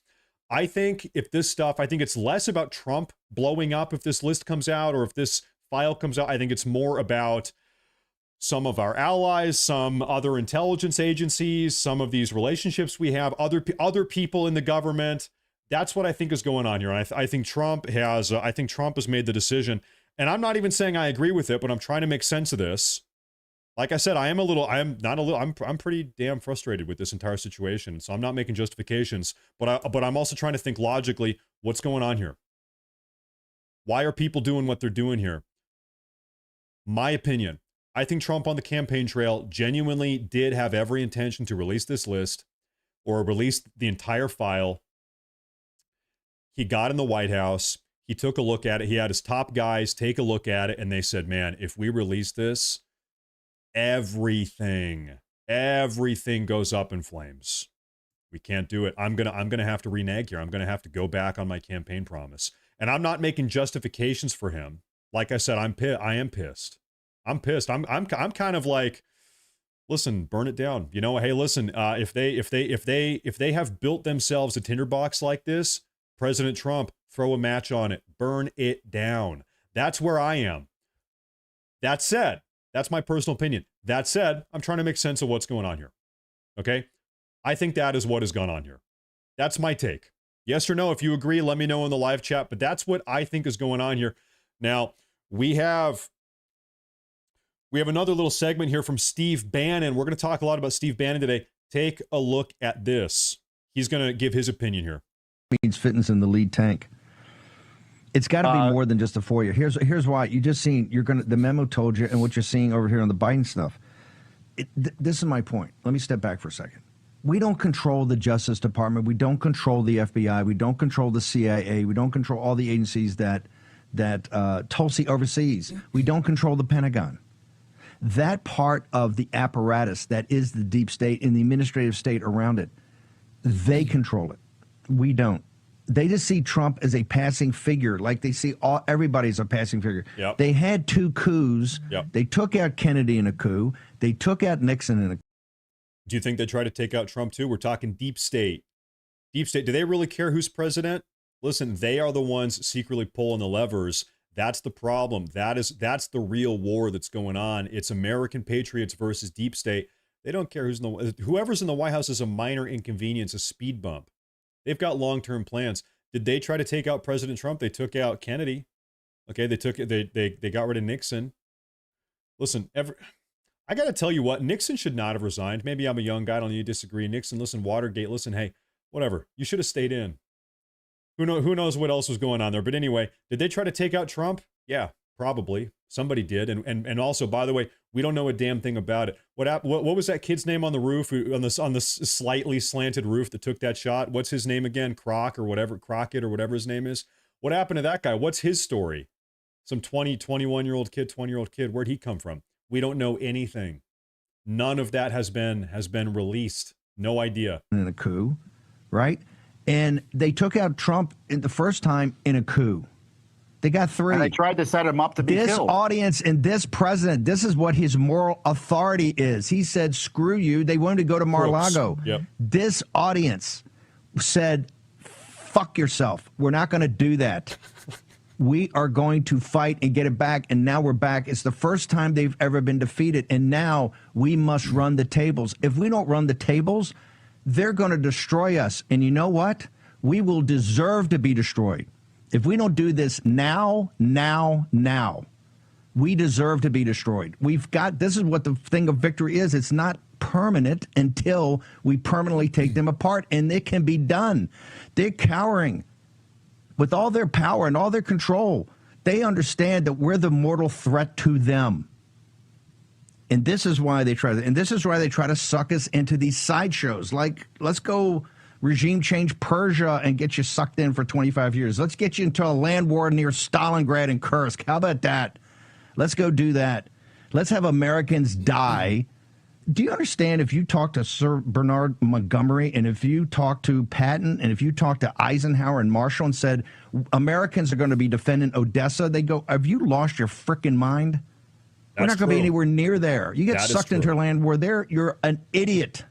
I think if this stuff, I think it's less about Trump blowing up if this list comes out or if this file comes out. I think it's more about some of our allies, some other intelligence agencies, some of these relationships we have, other people in the government. That's what I think is going on here. I think Trump has made the decision, and I'm not even saying I agree with it, but I'm trying to make sense of this. Like I said, I'm pretty damn frustrated with this entire situation. So I'm not making justifications, but I'm also trying to think logically, what's going on here? Why are people doing what they're doing here? My opinion, I think Trump on the campaign trail genuinely did have every intention to release this list or release the entire file. He got in the White House. He took a look at it. He had his top guys take a look at it, and they said, man, if we release this, everything goes up in flames. We can't do it. I'm gonna have to renege here. I'm gonna have to go back on my campaign promise. And I'm not making justifications for him. Like I said, I am pissed. I'm pissed. I'm kind of like, listen, burn it down. You know, hey, listen, if they have built themselves a tinderbox like this, President Trump, throw a match on it, burn it down. That's where I am. That said, that's my personal opinion. That said, I'm trying to make sense of what's going on here. Okay? I think that is what has gone on here. That's my take. Yes or no, if you agree, let me know in the live chat, but that's what I think is going on here. Now, we have another little segment here from Steve Bannon. We're going to talk a lot about Steve Bannon today. Take a look at this. He's going to give his opinion here. Means fitness in the lead tank. It's got to be more than just a 4 year. Here's why. You just seen the memo told you, and what you're seeing over here on the Biden stuff. This is my point. Let me step back for a second. We don't control the Justice Department. We don't control the FBI. We don't control the CIA. We don't control all the agencies that Tulsi oversees. We don't control the Pentagon. That part of the apparatus that is the deep state and the administrative state around it, they control it. We don't. They just see Trump as a passing figure, like they see everybody's a passing figure. Yep. They had 2 coups. Yep. They took out Kennedy in a coup. They took out Nixon in a coup. Do you think they try to take out Trump too? We're talking deep state. Deep state. Do they really care who's president? Listen, they are the ones secretly pulling the levers. That's the problem. That's the real war that's going on. It's American patriots versus deep state. They don't care whoever's in the White House is a minor inconvenience, a speed bump. They've got long-term plans. Did they try to take out President Trump? They took out Kennedy. Okay, they got rid of Nixon. Listen, I got to tell you what, Nixon should not have resigned. Maybe I'm a young guy, I don't need to disagree. Nixon, listen, Watergate, listen, hey, whatever. You should have stayed in. Who knows what else was going on there? But anyway, did they try to take out Trump? Yeah, probably. Somebody did. And also, by the way, we don't know a damn thing about it. What was that kid's name on the roof, on the slightly slanted roof that took that shot? What's his name again? Crockett or whatever his name is. What happened to that guy? What's his story? Some 21-year-old kid, 20-year-old kid. Where'd he come from? We don't know anything. None of that has been released. No idea. In a coup, right? And they took out Trump in the first time in a coup. They got 3. And they tried to set him up to be killed. This audience and this president, this is what his moral authority is. He said, screw you. They wanted to go to Mar-a-Lago. Yep. This audience said, fuck yourself. We're not going to do that. We are going to fight and get it back. And now we're back. It's the first time they've ever been defeated. And now we must run the tables. If we don't run the tables, they're going to destroy us. And you know what? We will deserve to be destroyed. If we don't do this now, we deserve to be destroyed. This is what the thing of victory is. It's not permanent until we permanently take them apart, and it can be done. They're cowering. With all their power and all their control, they understand that we're the mortal threat to them. And this is why they try to suck us into these sideshows. Like, let's go regime change Persia and get you sucked in for 25 years. Let's get you into a land war near Stalingrad and Kursk. How about that? Let's go do that. Let's have Americans die. Do you understand, if you talk to Sir Bernard Montgomery and if you talk to Patton and if you talk to Eisenhower and Marshall and said Americans are going to be defending Odessa, they go, have you lost your freaking mind? We're not going to be anywhere near there. You get sucked into a land war there, you're an idiot.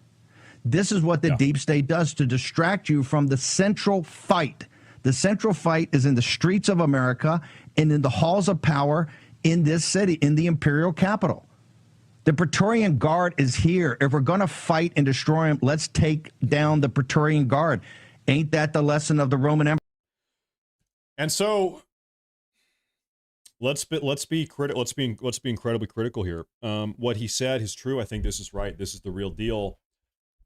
This is what the deep state does to distract you from the central fight. The central fight is in the streets of America and in the halls of power in this city, in the imperial capital. The Praetorian Guard is here. If we're going to fight and destroy them, let's take down the Praetorian Guard. Ain't that the lesson of the Roman Empire? And so let's be incredibly critical here. What he said is true. I think this is right. This is the real deal.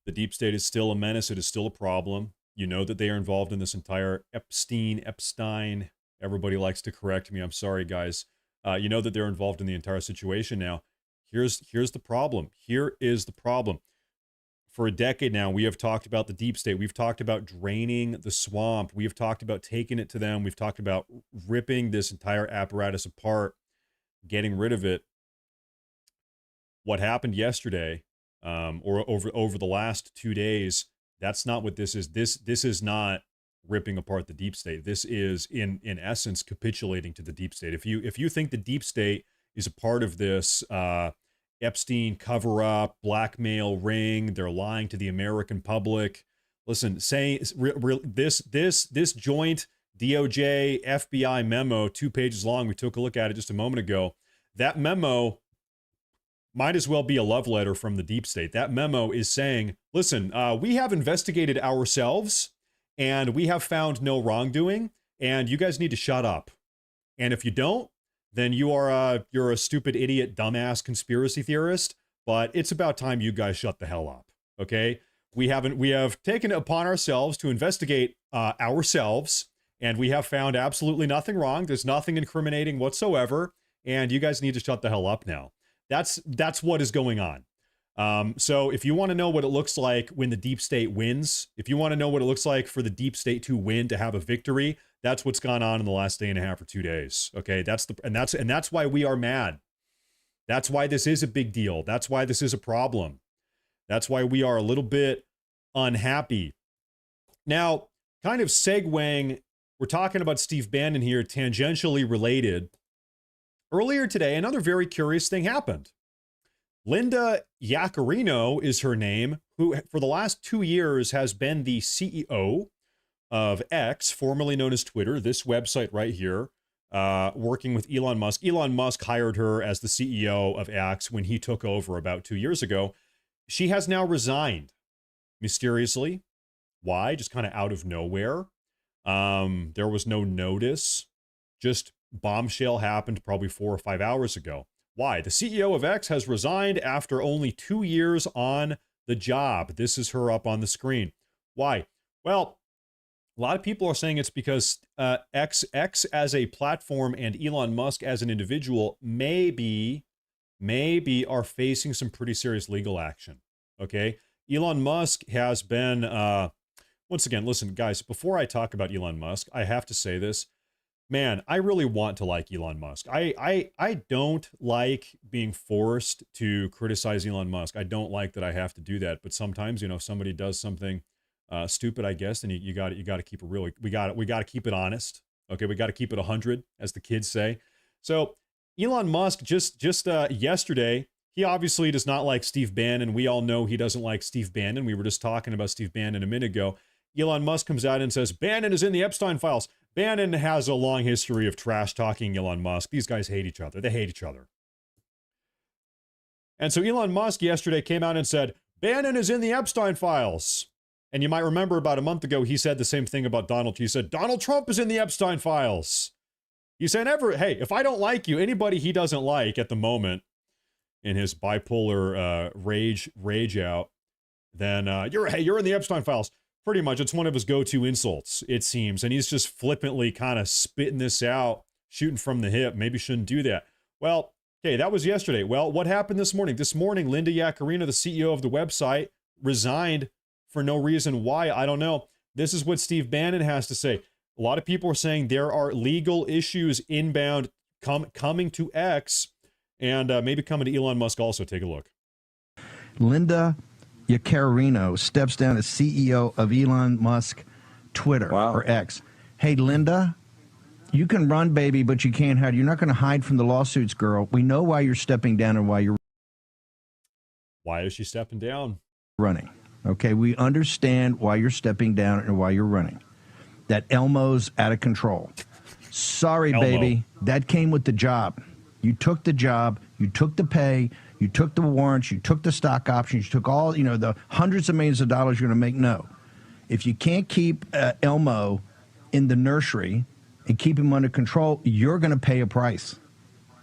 The deep state is still a menace. It is still a problem. You know that they are involved in this entire Epstein. Everybody likes to correct me. I'm sorry, guys. You know that they're involved in the entire situation now. Here's the problem. Here is the problem. For a decade now, we have talked about the deep state. We've talked about draining the swamp. We have talked about taking it to them. We've talked about ripping this entire apparatus apart, getting rid of it. What happened yesterday, or over the last 2 days, that's not what this is. This is not ripping apart the deep state. This is in essence capitulating to the deep state. If you think the deep state is a part of this Epstein cover-up, blackmail ring, they're lying to the American public. Listen, this joint DOJ FBI memo, 2 pages long, we took a look at it just a moment ago. That memo might as well be a love letter from the deep state. That memo is saying, listen, we have investigated ourselves and we have found no wrongdoing, and you guys need to shut up. And if you don't, then you're a stupid idiot, dumbass conspiracy theorist. But it's about time you guys shut the hell up. Okay? We have taken it upon ourselves to investigate ourselves, and we have found absolutely nothing wrong. There's nothing incriminating whatsoever, and you guys need to shut the hell up now. That's what is going on. So if you want to know what it looks like when the deep state wins, if you want to know what it looks like for the deep state to win, to have a victory, that's what's gone on in the last day and a half or 2 days. Okay, that's why we are mad. That's why this is a big deal. That's why this is a problem. That's why we are a little bit unhappy. Now, kind of segueing, we're talking about Steve Bannon here, tangentially related. Earlier today, another very curious thing happened. Linda Yaccarino is her name, who for the last 2 years has been the CEO of X, formerly known as Twitter, this website right here, working with Elon Musk. Elon Musk hired her as the CEO of X when he took over about 2 years ago. She has now resigned mysteriously. Why? Just kind of out of nowhere. There was no notice. Just bombshell happened probably 4 or 5 hours ago. Why? The CEO of X has resigned after only 2 years on the job. This is her up on the screen. Why? Well, a lot of people are saying it's because X as a platform and Elon Musk as an individual maybe are facing some pretty serious legal action. Okay? Elon Musk has been, once again, listen, guys, before I talk about Elon Musk, I have to say this. Man, I really want to like Elon Musk. I don't like being forced to criticize Elon Musk. I don't like that I have to do that. But sometimes, if somebody does something stupid, I guess, then you got to keep it real. We got to keep it honest. Okay, we got to keep it 100, as the kids say. So Elon Musk just yesterday, he obviously does not like Steve Bannon. We all know he doesn't like Steve Bannon. We were just talking about Steve Bannon a minute ago. Elon Musk comes out and says, Bannon is in the Epstein files. Bannon has a long history of trash talking Elon Musk. These guys hate each other. They hate each other. And so Elon Musk yesterday came out and said, Bannon is in the Epstein files. And you might remember about a month ago, he said the same thing about Donald. He said, Donald Trump is in the Epstein files. He said, hey, if I don't like you, anybody he doesn't like at the moment in his bipolar rage out, then you're in the Epstein files. Pretty much, it's one of his go-to insults, it seems. And he's just flippantly kind of spitting this out, shooting from the hip. Maybe shouldn't do that. Well, okay, that was yesterday. Well, what happened this morning? This morning, Linda Yaccarino, the CEO of the website, resigned for no reason. Why? I don't know. This is what Steve Bannon has to say. A lot of people are saying there are legal issues inbound coming to X and maybe coming to Elon Musk also. Take a look. Linda Yaccarino steps down as CEO of Elon Musk Twitter or X. Hey, Linda, you can run, baby, but you can't hide. You're not going to hide from the lawsuits, girl. We know why you're stepping down and why you're... Why is she stepping down? Running. Okay, we understand why you're stepping down and why you're running. That Elmo's out of control. Sorry, Elmo. baby. That came with the job. You took the job. You took the pay. You took the warrants. You took the stock options. You took all, the hundreds of millions of dollars you're going to make. No. If you can't keep Elmo in the nursery and keep him under control, you're going to pay a price.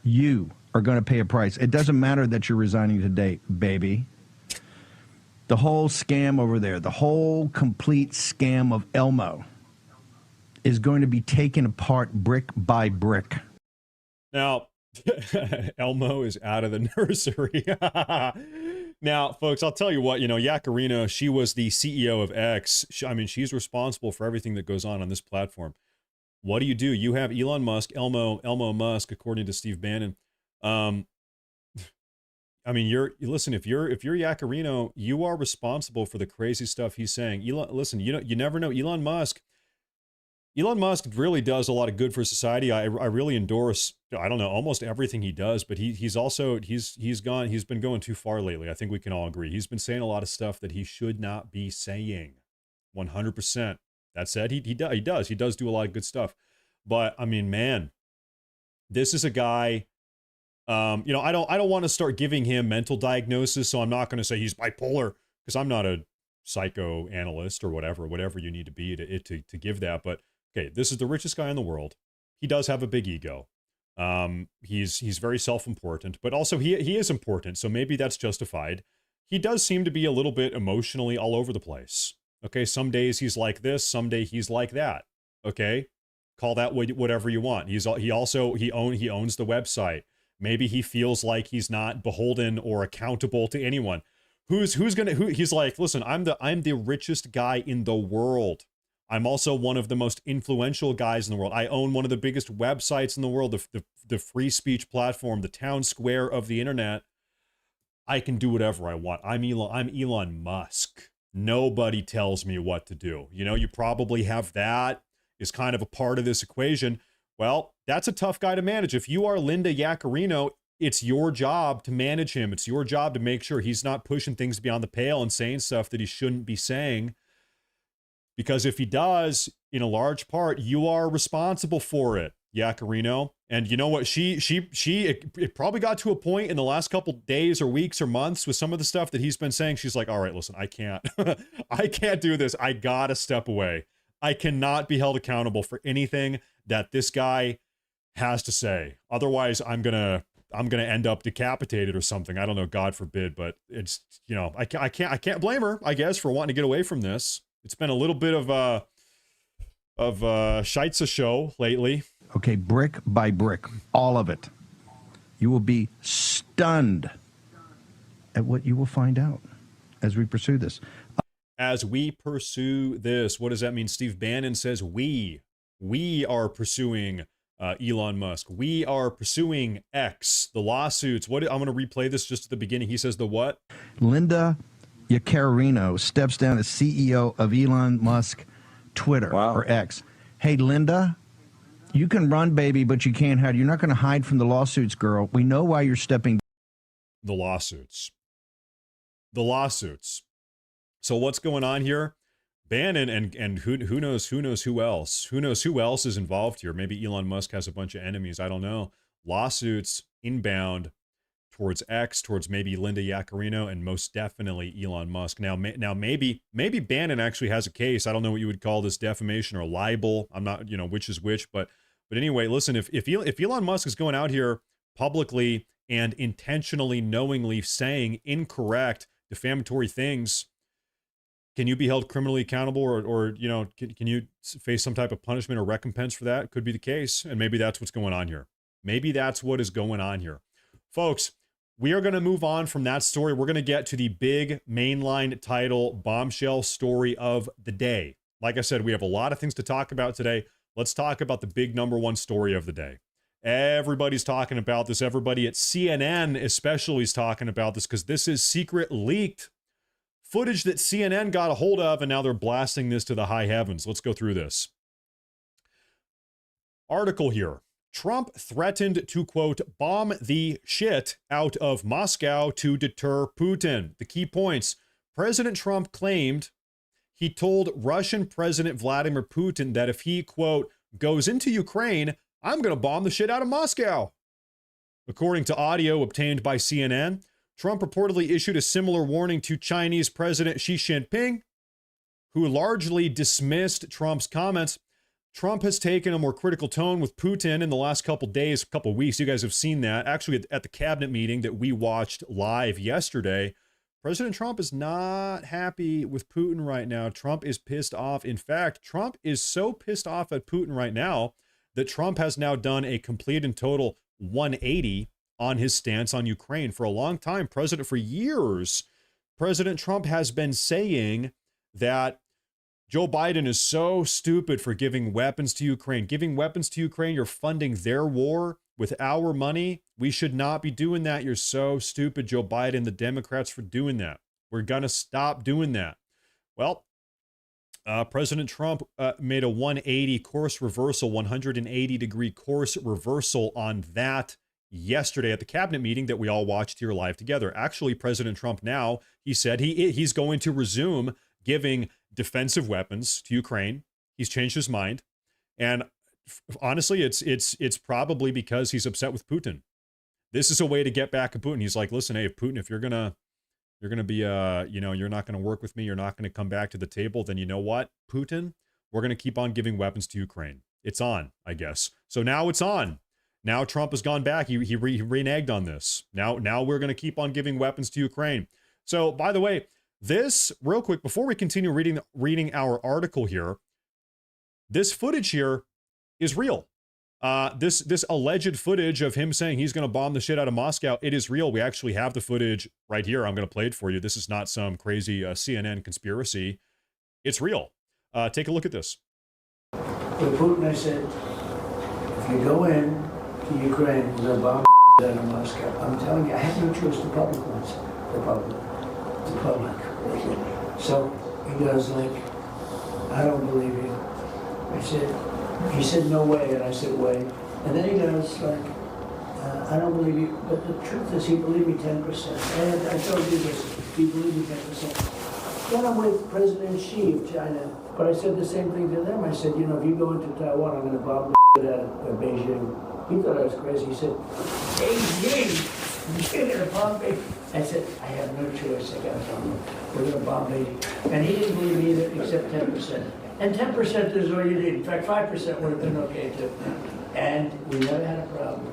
You are going to pay a price. It doesn't matter that you're resigning today, baby. The whole scam over there, the whole complete scam of Elmo is going to be taken apart brick by brick. Now, Elmo is out of the nursery. Now, folks, I'll tell you what, Yaccarino, she was the CEO of X. She's responsible for everything that goes on this platform. What do? You have Elon Musk, Elmo Musk, according to Steve Bannon. Listen, if you're Yaccarino, you are responsible for the crazy stuff he's saying. You never know. Elon Musk really does a lot of good for society. I really endorse, almost everything he does, but he's been going too far lately. I think we can all agree. He's been saying a lot of stuff that he should not be saying. 100%. That said, he does do a lot of good stuff. But man, this is a guy, I don't want to start giving him mental diagnosis, so I'm not going to say he's bipolar, because I'm not a psychoanalyst or whatever you need to be to give that. But okay, this is the richest guy in the world. He does have a big ego. He's very self-important, but also he is important, so maybe that's justified. He does seem to be a little bit emotionally all over the place. Okay, some days he's like this, some day he's like that. Okay, call that whatever you want. He owns the website. Maybe he feels like he's not beholden or accountable to anyone. He's like, listen, I'm the richest guy in the world. I'm also one of the most influential guys in the world. I own one of the biggest websites in the world, the free speech platform, the town square of the internet. I can do whatever I want. I'm Elon Musk. Nobody tells me what to do. You probably have that as kind of a part of this equation. Well, that's a tough guy to manage. If you are Linda Yaccarino, it's your job to manage him. It's your job to make sure he's not pushing things beyond the pale and saying stuff that he shouldn't be saying. Because if he does, in a large part, you are responsible for it, Yaccarino. And you know what? It probably got to a point in the last couple days or weeks or months with some of the stuff that he's been saying. She's like, all right, listen, I can't do this. I gotta step away. I cannot be held accountable for anything that this guy has to say. Otherwise, I'm gonna end up decapitated or something. I don't know, God forbid, but it's, I can't blame her, I guess, for wanting to get away from this. It's been a little bit of a Scheitza show lately. Okay, brick by brick, all of it. You will be stunned at what you will find out as we pursue this. As we pursue this, what does that mean? Steve Bannon says we are pursuing Elon Musk. We are pursuing X, the lawsuits. I'm going to replay this just at the beginning. He says the what? Linda Yaccarino steps down as CEO of Elon Musk Twitter or X. Hey, Linda, you can run, baby, but you can't hide. You're not going to hide from the lawsuits, girl. We know why you're stepping. The lawsuits. So what's going on here? Bannon and who knows who else is involved here. Maybe Elon Musk has a bunch of enemies. I don't know. Lawsuits inbound towards X, towards maybe Linda Yaccarino, and most definitely Elon Musk. Now maybe Bannon actually has a case. I don't know what you would call this, defamation or libel. I'm not, which is which, but anyway, listen, if Elon Musk is going out here publicly and intentionally, knowingly saying incorrect, defamatory things, can you be held criminally accountable, or can you face some type of punishment or recompense for that? Could be the case, and maybe that's what's going on here. Maybe that's what is going on here. Folks, we are going to move on from that story. We're going to get to the big mainline title bombshell story of the day. Like I said, we have a lot of things to talk about today. Let's talk about the big number one story of the day. Everybody's talking about this. Everybody at CNN especially is talking about this because this is secret leaked footage that CNN got a hold of, and now they're blasting this to the high heavens. Let's go through this. Article here. Trump threatened to, quote, bomb the shit out of Moscow to deter Putin. The key points. President Trump claimed he told Russian President Vladimir Putin that if he, quote, goes into Ukraine, I'm going to bomb the shit out of Moscow. According to audio obtained by CNN, Trump reportedly issued a similar warning to Chinese President Xi Jinping, who largely dismissed Trump's comments. Trump has taken a more critical tone with Putin in the last couple days, couple weeks. You guys have seen that. Actually, at the cabinet meeting that we watched live yesterday, President Trump is not happy with Putin right now. Trump is pissed off. In fact, Trump is so pissed off at Putin right now that Trump has now done a complete and total 180 on his stance on Ukraine. For a long time, for years, President Trump has been saying that Joe Biden is so stupid for giving weapons to Ukraine. Giving weapons to Ukraine, you're funding their war with our money. We should not be doing that. You're so stupid, Joe Biden, the Democrats, for doing that. We're going to stop doing that. Well, President Trump made a 180 course reversal, 180-degree course reversal on that yesterday at the cabinet meeting that we all watched here live together. Actually, President Trump now, he said he's going to resume giving defensive weapons to Ukraine. He's changed his mind. And honestly, it's probably because he's upset with Putin. This is a way to get back at Putin. He's like, listen, hey, if Putin, if you're going to be, you're not going to work with me, you're not going to come back to the table, then you know what, Putin, we're going to keep on giving weapons to Ukraine. It's on, I guess. So now it's on. Now Trump has gone back. He reneged on this. Now we're going to keep on giving weapons to Ukraine. So, by the way, this, real quick, before we continue reading our article here, this footage here is real. This alleged footage of him saying he's going to bomb the shit out of Moscow, it is real. We actually have the footage right here. I'm going to play it for you. This is not some crazy CNN conspiracy. It's real. Take a look at this. To Putin, I said, if you go in to Ukraine, we're going to bomb the shit out of Moscow. I'm telling you, I have no choice. The public wants it. The public. So he goes like, I don't believe you. He said, no way, and I said, way. And then he goes like, I don't believe you, but the truth is he believed me 10%. And I told you this, he believed me 10%. Then I'm with President Xi of China, but I said the same thing to them. I said, if you go into Taiwan, I'm going to bomb the shit out of Beijing. He thought I was crazy. He said, Beijing, you're going to bomb Beijing. I said, I have no choice. I got to bomb them. We're going to bomb Beijing. And he didn't believe me either, except 10%. And 10% is all you need. In fact, 5% would have been okay too. And we never had a problem.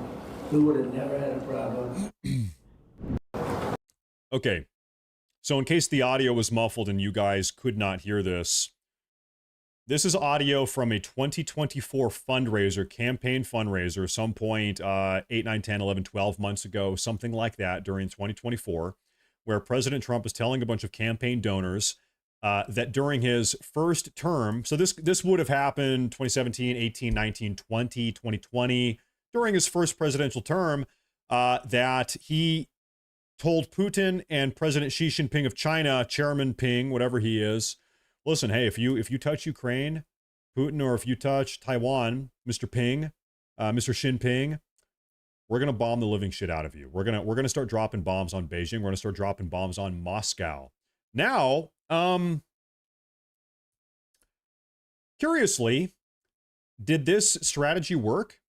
We would have never had a problem. Okay. So in case the audio was muffled and you guys could not hear this, this is audio from a 2024 campaign fundraiser, some point 8, 9, 10, 11, 12 months ago, something like that during 2024, where President Trump is telling a bunch of campaign donors that during his first term, so this would have happened 2017, 18, 19, 20, 2020, during his first presidential term, that he told Putin and President Xi Jinping of China, Chairman Ping, whatever he is, listen, hey, if you touch Ukraine, Putin, or if you touch Taiwan, Mr. Ping, Mr. Jinping, we're gonna bomb the living shit out of you. We're gonna start dropping bombs on Beijing. We're gonna start dropping bombs on Moscow. Now, Curiously, did this strategy work?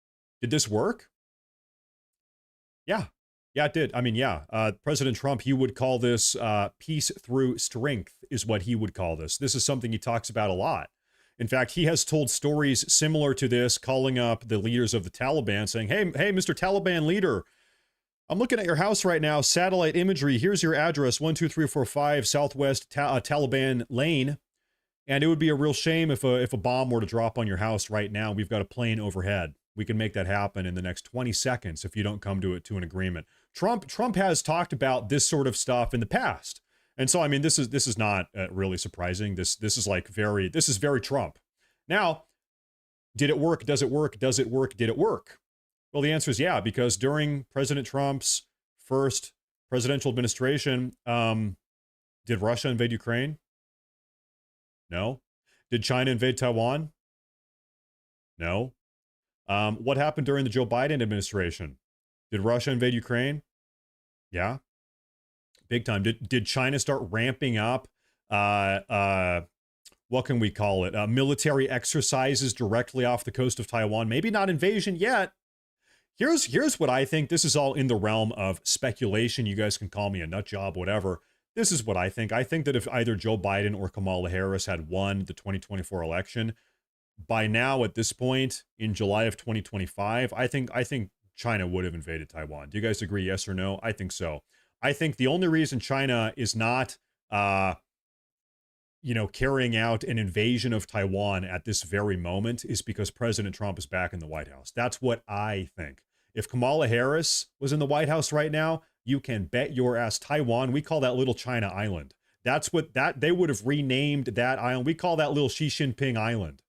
Did this work? Yeah. Yeah, it did. I mean, yeah. President Trump, he would call this peace through strength is what he would call this. This is something he talks about a lot. In fact, he has told stories similar to this, calling up the leaders of the Taliban saying, hey, Mr. Taliban leader, I'm looking at your house right now, satellite imagery. Here's your address, 12345 Southwest Taliban Lane. And it would be a real shame if a bomb were to drop on your house right now. We've got a plane overhead. We can make that happen in the next 20 seconds if you don't come to an agreement. Trump has talked about this sort of stuff in the past. And so, I mean, this is not really surprising. This is very Trump. Now, did it work? Does it work? Does it work? Did it work? Well, the answer is yeah, because during President Trump's first presidential administration, did Russia invade Ukraine? No. Did China invade Taiwan? No. What happened during the Joe Biden administration? Did Russia invade Ukraine? Yeah. Big time. Did China start ramping up, what can we call it? Military exercises directly off the coast of Taiwan? Maybe not invasion yet. Here's what I think. This is all in the realm of speculation. You guys can call me a nut job, whatever. This is what I think. I think that if either Joe Biden or Kamala Harris had won the 2024 election, by now at this point in July of 2025, I think China would have invaded Taiwan. Do you guys agree? Yes or no? I think so. I think the only reason China is not, carrying out an invasion of Taiwan at this very moment is because President Trump is back in the White House. That's what I think. If Kamala Harris was in the White House right now, you can bet your ass Taiwan. We call that little China Island. They would have renamed that island. We call that little Xi Jinping Island.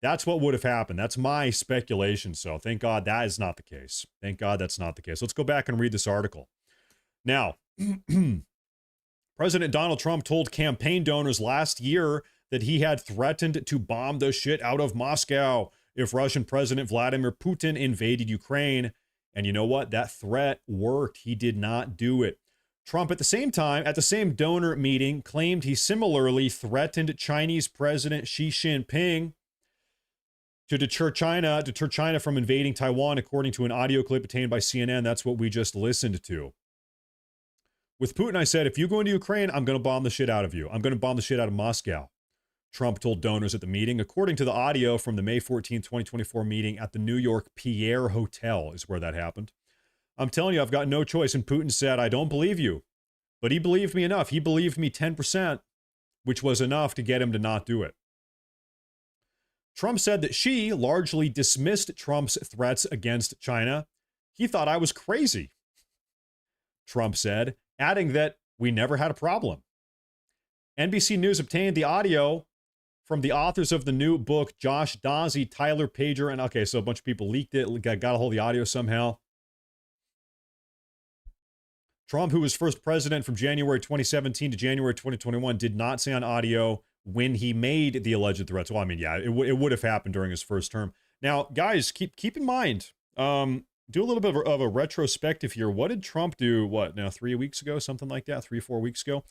That's what would have happened. That's my speculation. So thank God that is not the case. Thank God that's not the case. Let's go back and read this article. Now, President Donald Trump told campaign donors last year that he had threatened to bomb the shit out of Moscow if Russian President Vladimir Putin invaded Ukraine. And you know what? That threat worked. He did not do it. Trump, at the same time, at the same donor meeting, claimed he similarly threatened Chinese President Xi Jinping to deter China from invading Taiwan, according to an audio clip obtained by CNN. That's what we just listened to. With Putin, I said, if you go into Ukraine, I'm going to bomb the shit out of you. I'm going to bomb the shit out of Moscow. Trump told donors at the meeting, according to the audio from the May 14, 2024 meeting at the New York Pierre Hotel is where that happened. I'm telling you, I've got no choice. And Putin said, I don't believe you. But he believed me enough. He believed me 10%, which was enough to get him to not do it. Trump said that Xi largely dismissed Trump's threats against China. He thought I was crazy, Trump said, adding that we never had a problem. NBC News obtained the audio from the authors of the new book, Josh Dawsey, Tyler Pager, and okay, so a bunch of people leaked it, got a hold of the audio somehow. Trump, who was first president from January 2017 to January 2021, did not say on audio when he made the alleged threats. Well, I mean, yeah, it would have happened during his first term. Now, guys, keep in mind, do a little bit of a retrospective here. What did Trump do, 3 weeks ago, something like that, 3-4 weeks ago?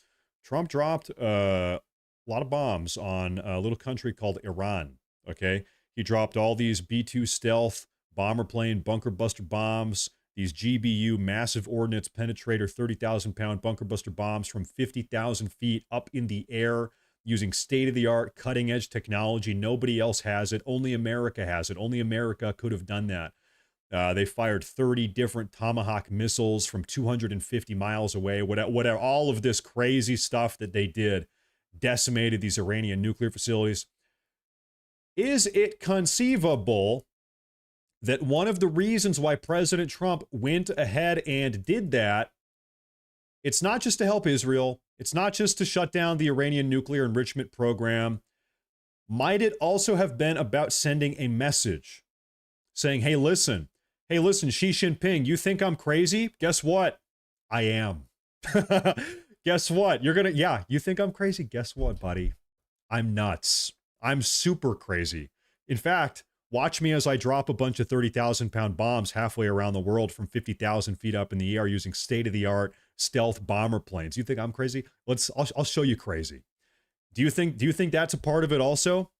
Trump dropped a lot of bombs on a little country called Iran, okay? He dropped all these B-2 stealth bomber plane bunker buster bombs, these GBU massive ordnance penetrator 30,000-pound bunker buster bombs from 50,000 feet up in the air using state-of-the-art cutting-edge technology. Nobody else has it. Only America has it. Only America could have done that. They fired 30 different Tomahawk missiles from 250 miles away. Whatever, all of this crazy stuff that they did decimated these Iranian nuclear facilities. Is it conceivable that one of the reasons why President Trump went ahead and did that, it's not just to help Israel, it's not just to shut down the Iranian nuclear enrichment program, might it also have been about sending a message saying, hey, listen, Xi Jinping, you think I'm crazy? Guess what? I am. Guess what? You think I'm crazy? Guess what, buddy? I'm nuts. I'm super crazy. In fact, watch me as I drop a bunch of 30,000-pound bombs halfway around the world from 50,000 feet up in the air using state-of-the-art stealth bomber planes. You think I'm crazy? I'll show you crazy. Do you think that's a part of it also?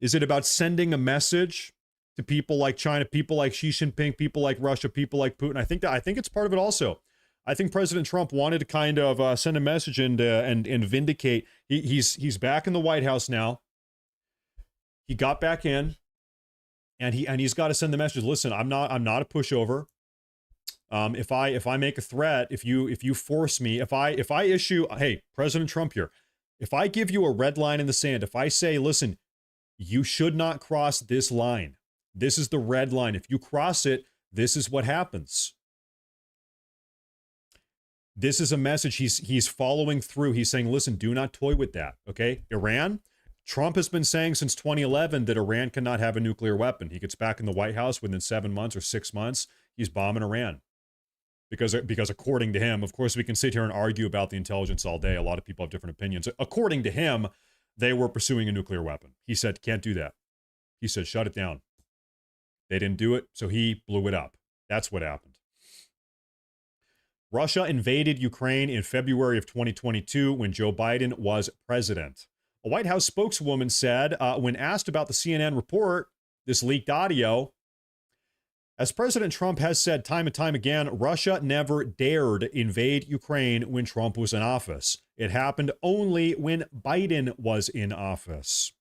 Is it about sending a message to people like China, people like Xi Jinping, people like Russia, people like Putin? I think it's part of it also. I think President Trump wanted to kind of send a message and vindicate. He's back in the White House now. He got back in, and he's got to send the message. Listen, I'm not a pushover. If I make a threat, if you force me, if I issue, hey, President Trump here, if I give you a red line in the sand, if I say, listen, you should not cross this line. This is the red line. If you cross it, this is what happens. This is a message he's following through. He's saying, listen, do not toy with that. Okay, Iran. Trump has been saying since 2011 that Iran cannot have a nuclear weapon. He gets back in the White House within 7 months or 6 months. He's bombing Iran. Because according to him, of course, we can sit here and argue about the intelligence all day. A lot of people have different opinions. According to him, they were pursuing a nuclear weapon. He said, can't do that. He said, shut it down. They didn't do it, so he blew it up. That's what happened. Russia invaded Ukraine in February of 2022 when Joe Biden was president. A White House spokeswoman said, when asked about the CNN report, this leaked audio, as President Trump has said time and time again, Russia never dared invade Ukraine when Trump was in office. It happened only when Biden was in office.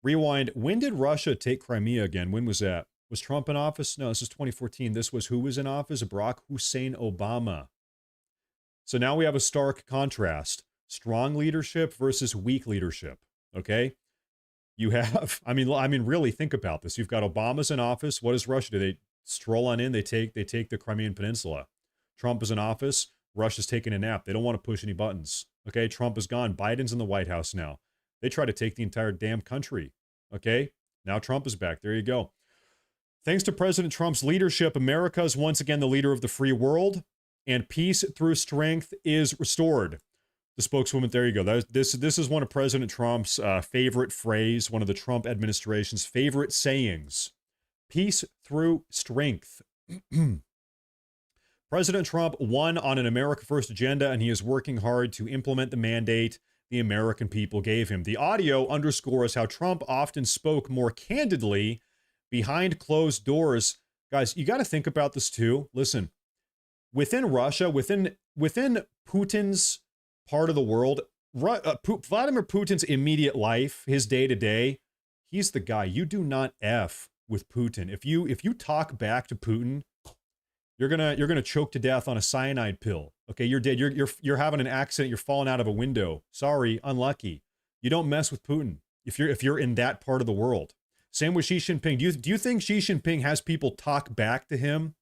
Rewind. When did Russia take Crimea again? When was that? Was Trump in office? No, this is 2014. This was who was in office? Barack Hussein Obama. So now we have a stark contrast. Strong leadership versus weak leadership. Okay? You have, I mean, really think about this. You've got Obama's in office. What does Russia do? They stroll on in. They take the Crimean Peninsula. Trump is in office. Russia's taking a nap. They don't want to push any buttons. Okay, Trump is gone. Biden's in the White House now. They try to take the entire damn country. Okay, now Trump is back. There you go. Thanks to President Trump's leadership, America is once again the leader of the free world, and peace through strength is restored. The spokeswoman, there you go. This is one of President Trump's favorite phrase, one of the Trump administration's favorite sayings. Peace through strength. President Trump won on an America First agenda, and he is working hard to implement the mandate the American people gave him. The audio underscores how Trump often spoke more candidly behind closed doors. Guys, you got to think about this too. Listen, within Russia, within Putin's part of the world, Vladimir Putin's immediate life, his day-to-day, he's the guy. You do not F with Putin. If you talk back to Putin, you're gonna choke to death on a cyanide pill. Okay, you're dead. You're having an accident. You're falling out of a window. Sorry, unlucky. You don't mess with Putin if you're in that part of the world. Same with Xi Jinping. Do you think Xi Jinping has people talk back to him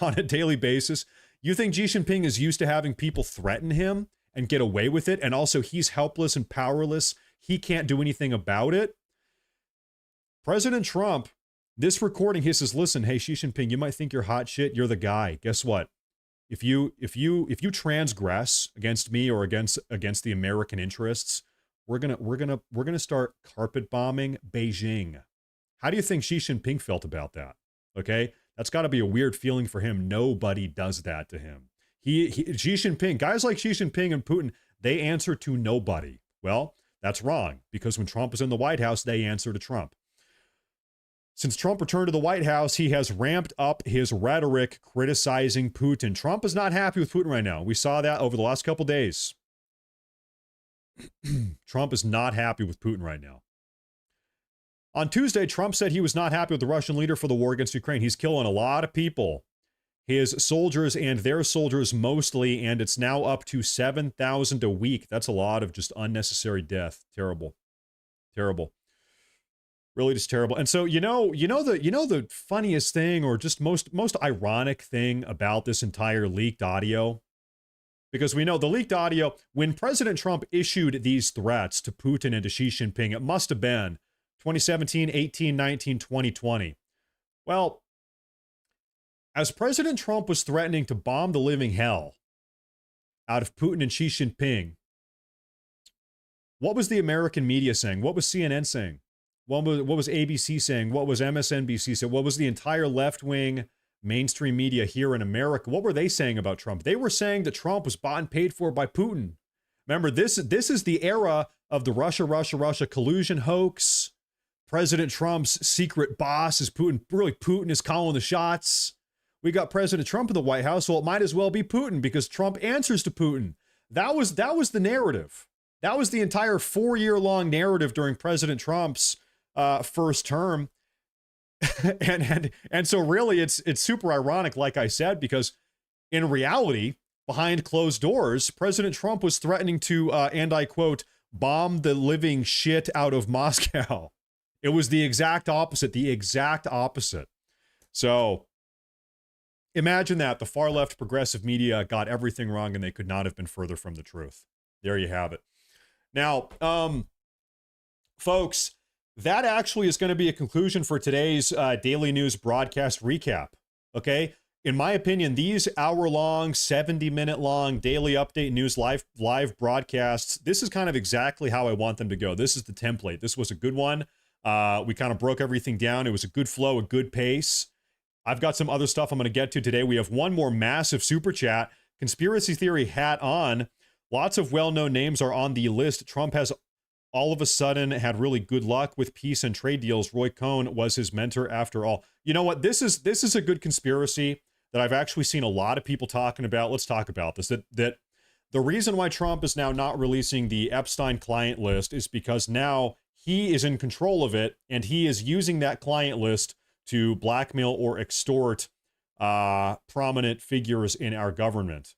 on a daily basis? You think Xi Jinping is used to having people threaten him and get away with it, and also he's helpless and powerless? He can't do anything about it. President Trump, this recording, he says, listen, hey, Xi Jinping, you might think you're hot shit. You're the guy. Guess what? If you transgress against me or against the American interests, we're gonna start carpet bombing Beijing. How do you think Xi Jinping felt about that? Okay, that's got to be a weird feeling for him. Nobody does that to him. Xi Jinping, guys like Xi Jinping and Putin, they answer to nobody. Well, that's wrong, because when Trump was in the White House, they answer to Trump. Since Trump returned to the White House, he has ramped up his rhetoric criticizing Putin. Trump is not happy with Putin right now. We saw that over the last couple days. Trump is not happy with Putin right now. On Tuesday, Trump said he was not happy with the Russian leader for the war against Ukraine. He's killing a lot of people. His soldiers and their soldiers mostly, and it's now up to 7,000 a week. That's a lot of just unnecessary death. Terrible. Terrible. Really just terrible. And so, the funniest thing, or just most ironic thing about this entire leaked audio, because we know the leaked audio, when President Trump issued these threats to Putin and to Xi Jinping, it must have been 2017, 18, 19, 2020. Well, as President Trump was threatening to bomb the living hell out of Putin and Xi Jinping, what was the American media saying? What was CNN saying? What was ABC saying? What was MSNBC saying? What was the entire left-wing mainstream media here in America? What were they saying about Trump? They were saying that Trump was bought and paid for by Putin. Remember, this is the era of the Russia collusion hoax. President Trump's secret boss is Putin. Really, Putin is calling the shots. We got President Trump in the White House, well, it might as well be Putin because Trump answers to Putin. That was the narrative. That was the entire 4-year-long narrative during President Trump's first term. and so really it's super ironic, like I said, because in reality, behind closed doors, President Trump was threatening to, and I quote, bomb the living shit out of Moscow. It was the exact opposite, So imagine that the far left progressive media got everything wrong and they could not have been further from the truth. There you have it. Now, folks, that actually is going to be a conclusion for today's daily news broadcast recap. Okay. In my opinion, these hour-long, 70-minute-long daily update news live broadcasts, this is kind of exactly how I want them to go. This is the template. This was a good one. We kind of broke everything down. It was a good flow, a good pace. I've got some other stuff I'm going to get to today. We have one more massive super chat. Conspiracy theory hat on. Lots of well-known names are on the list. Trump has all of a sudden had really good luck with peace and trade deals. Roy Cohn was his mentor after all. You know what? This is a good conspiracy that I've actually seen a lot of people talking about. Let's talk about this. That the reason why Trump is now not releasing the Epstein client list is because now he is in control of it, and he is using that client list to blackmail or extort prominent figures in our government.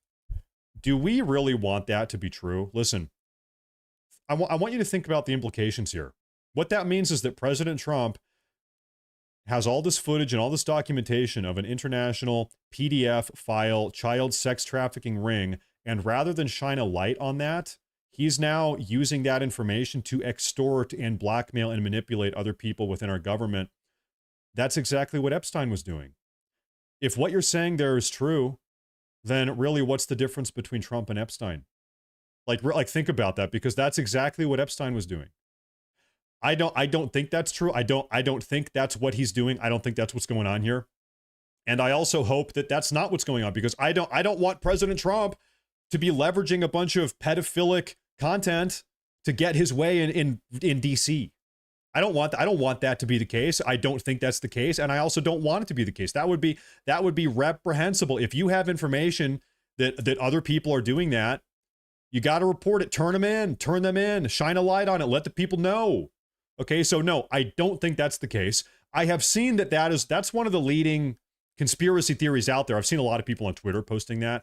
Do we really want that to be true? Listen, I want you to think about the implications here. What that means is that President Trump has all this footage and all this documentation of an international PDF file child sex trafficking ring, and rather than shine a light on that, he's now using that information to extort and blackmail and manipulate other people within our government. That's exactly what Epstein was doing. If what you're saying there is true, then really what's the difference between Trump and Epstein? Like think about that, because that's exactly what Epstein was doing. I don't think that's true. I don't think that's what he's doing. I don't think that's what's going on here. And I also hope that that's not what's going on, because I don't want President Trump to be leveraging a bunch of pedophilic content to get his way in DC. I don't want that to be the case. I don't think that's the case, and I also don't want it to be the case. That would be reprehensible. If you have information that other people are doing that, you got to report it. Turn them in, shine a light on it, let the people know. Okay, so no, I don't think that's the case. I have seen that's one of the leading conspiracy theories out there. I've seen a lot of people on Twitter posting that.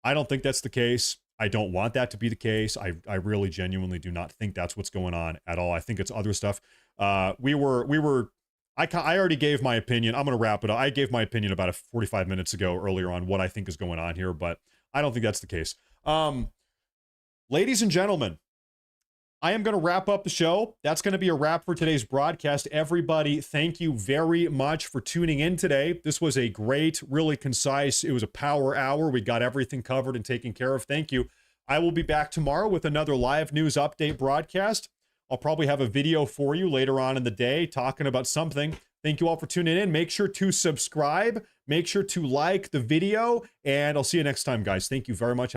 I don't think that's the case. I don't want that to be the case. I really genuinely do not think that's what's going on at all. I think it's other stuff. I already gave my opinion. I'm going to wrap it up. I gave my opinion about 45 minutes ago earlier on what I think is going on here, but I don't think that's the case. Ladies and gentlemen, I am going to wrap up the show. That's going to be a wrap for today's broadcast. Everybody, thank you very much for tuning in today. This was a great, really concise, it was a power hour. We got everything covered and taken care of. Thank you. I will be back tomorrow with another live news update broadcast. I'll probably have a video for you later on in the day talking about something. Thank you all for tuning in. Make sure to subscribe. Make sure to like the video, and I'll see you next time, guys. Thank you very much.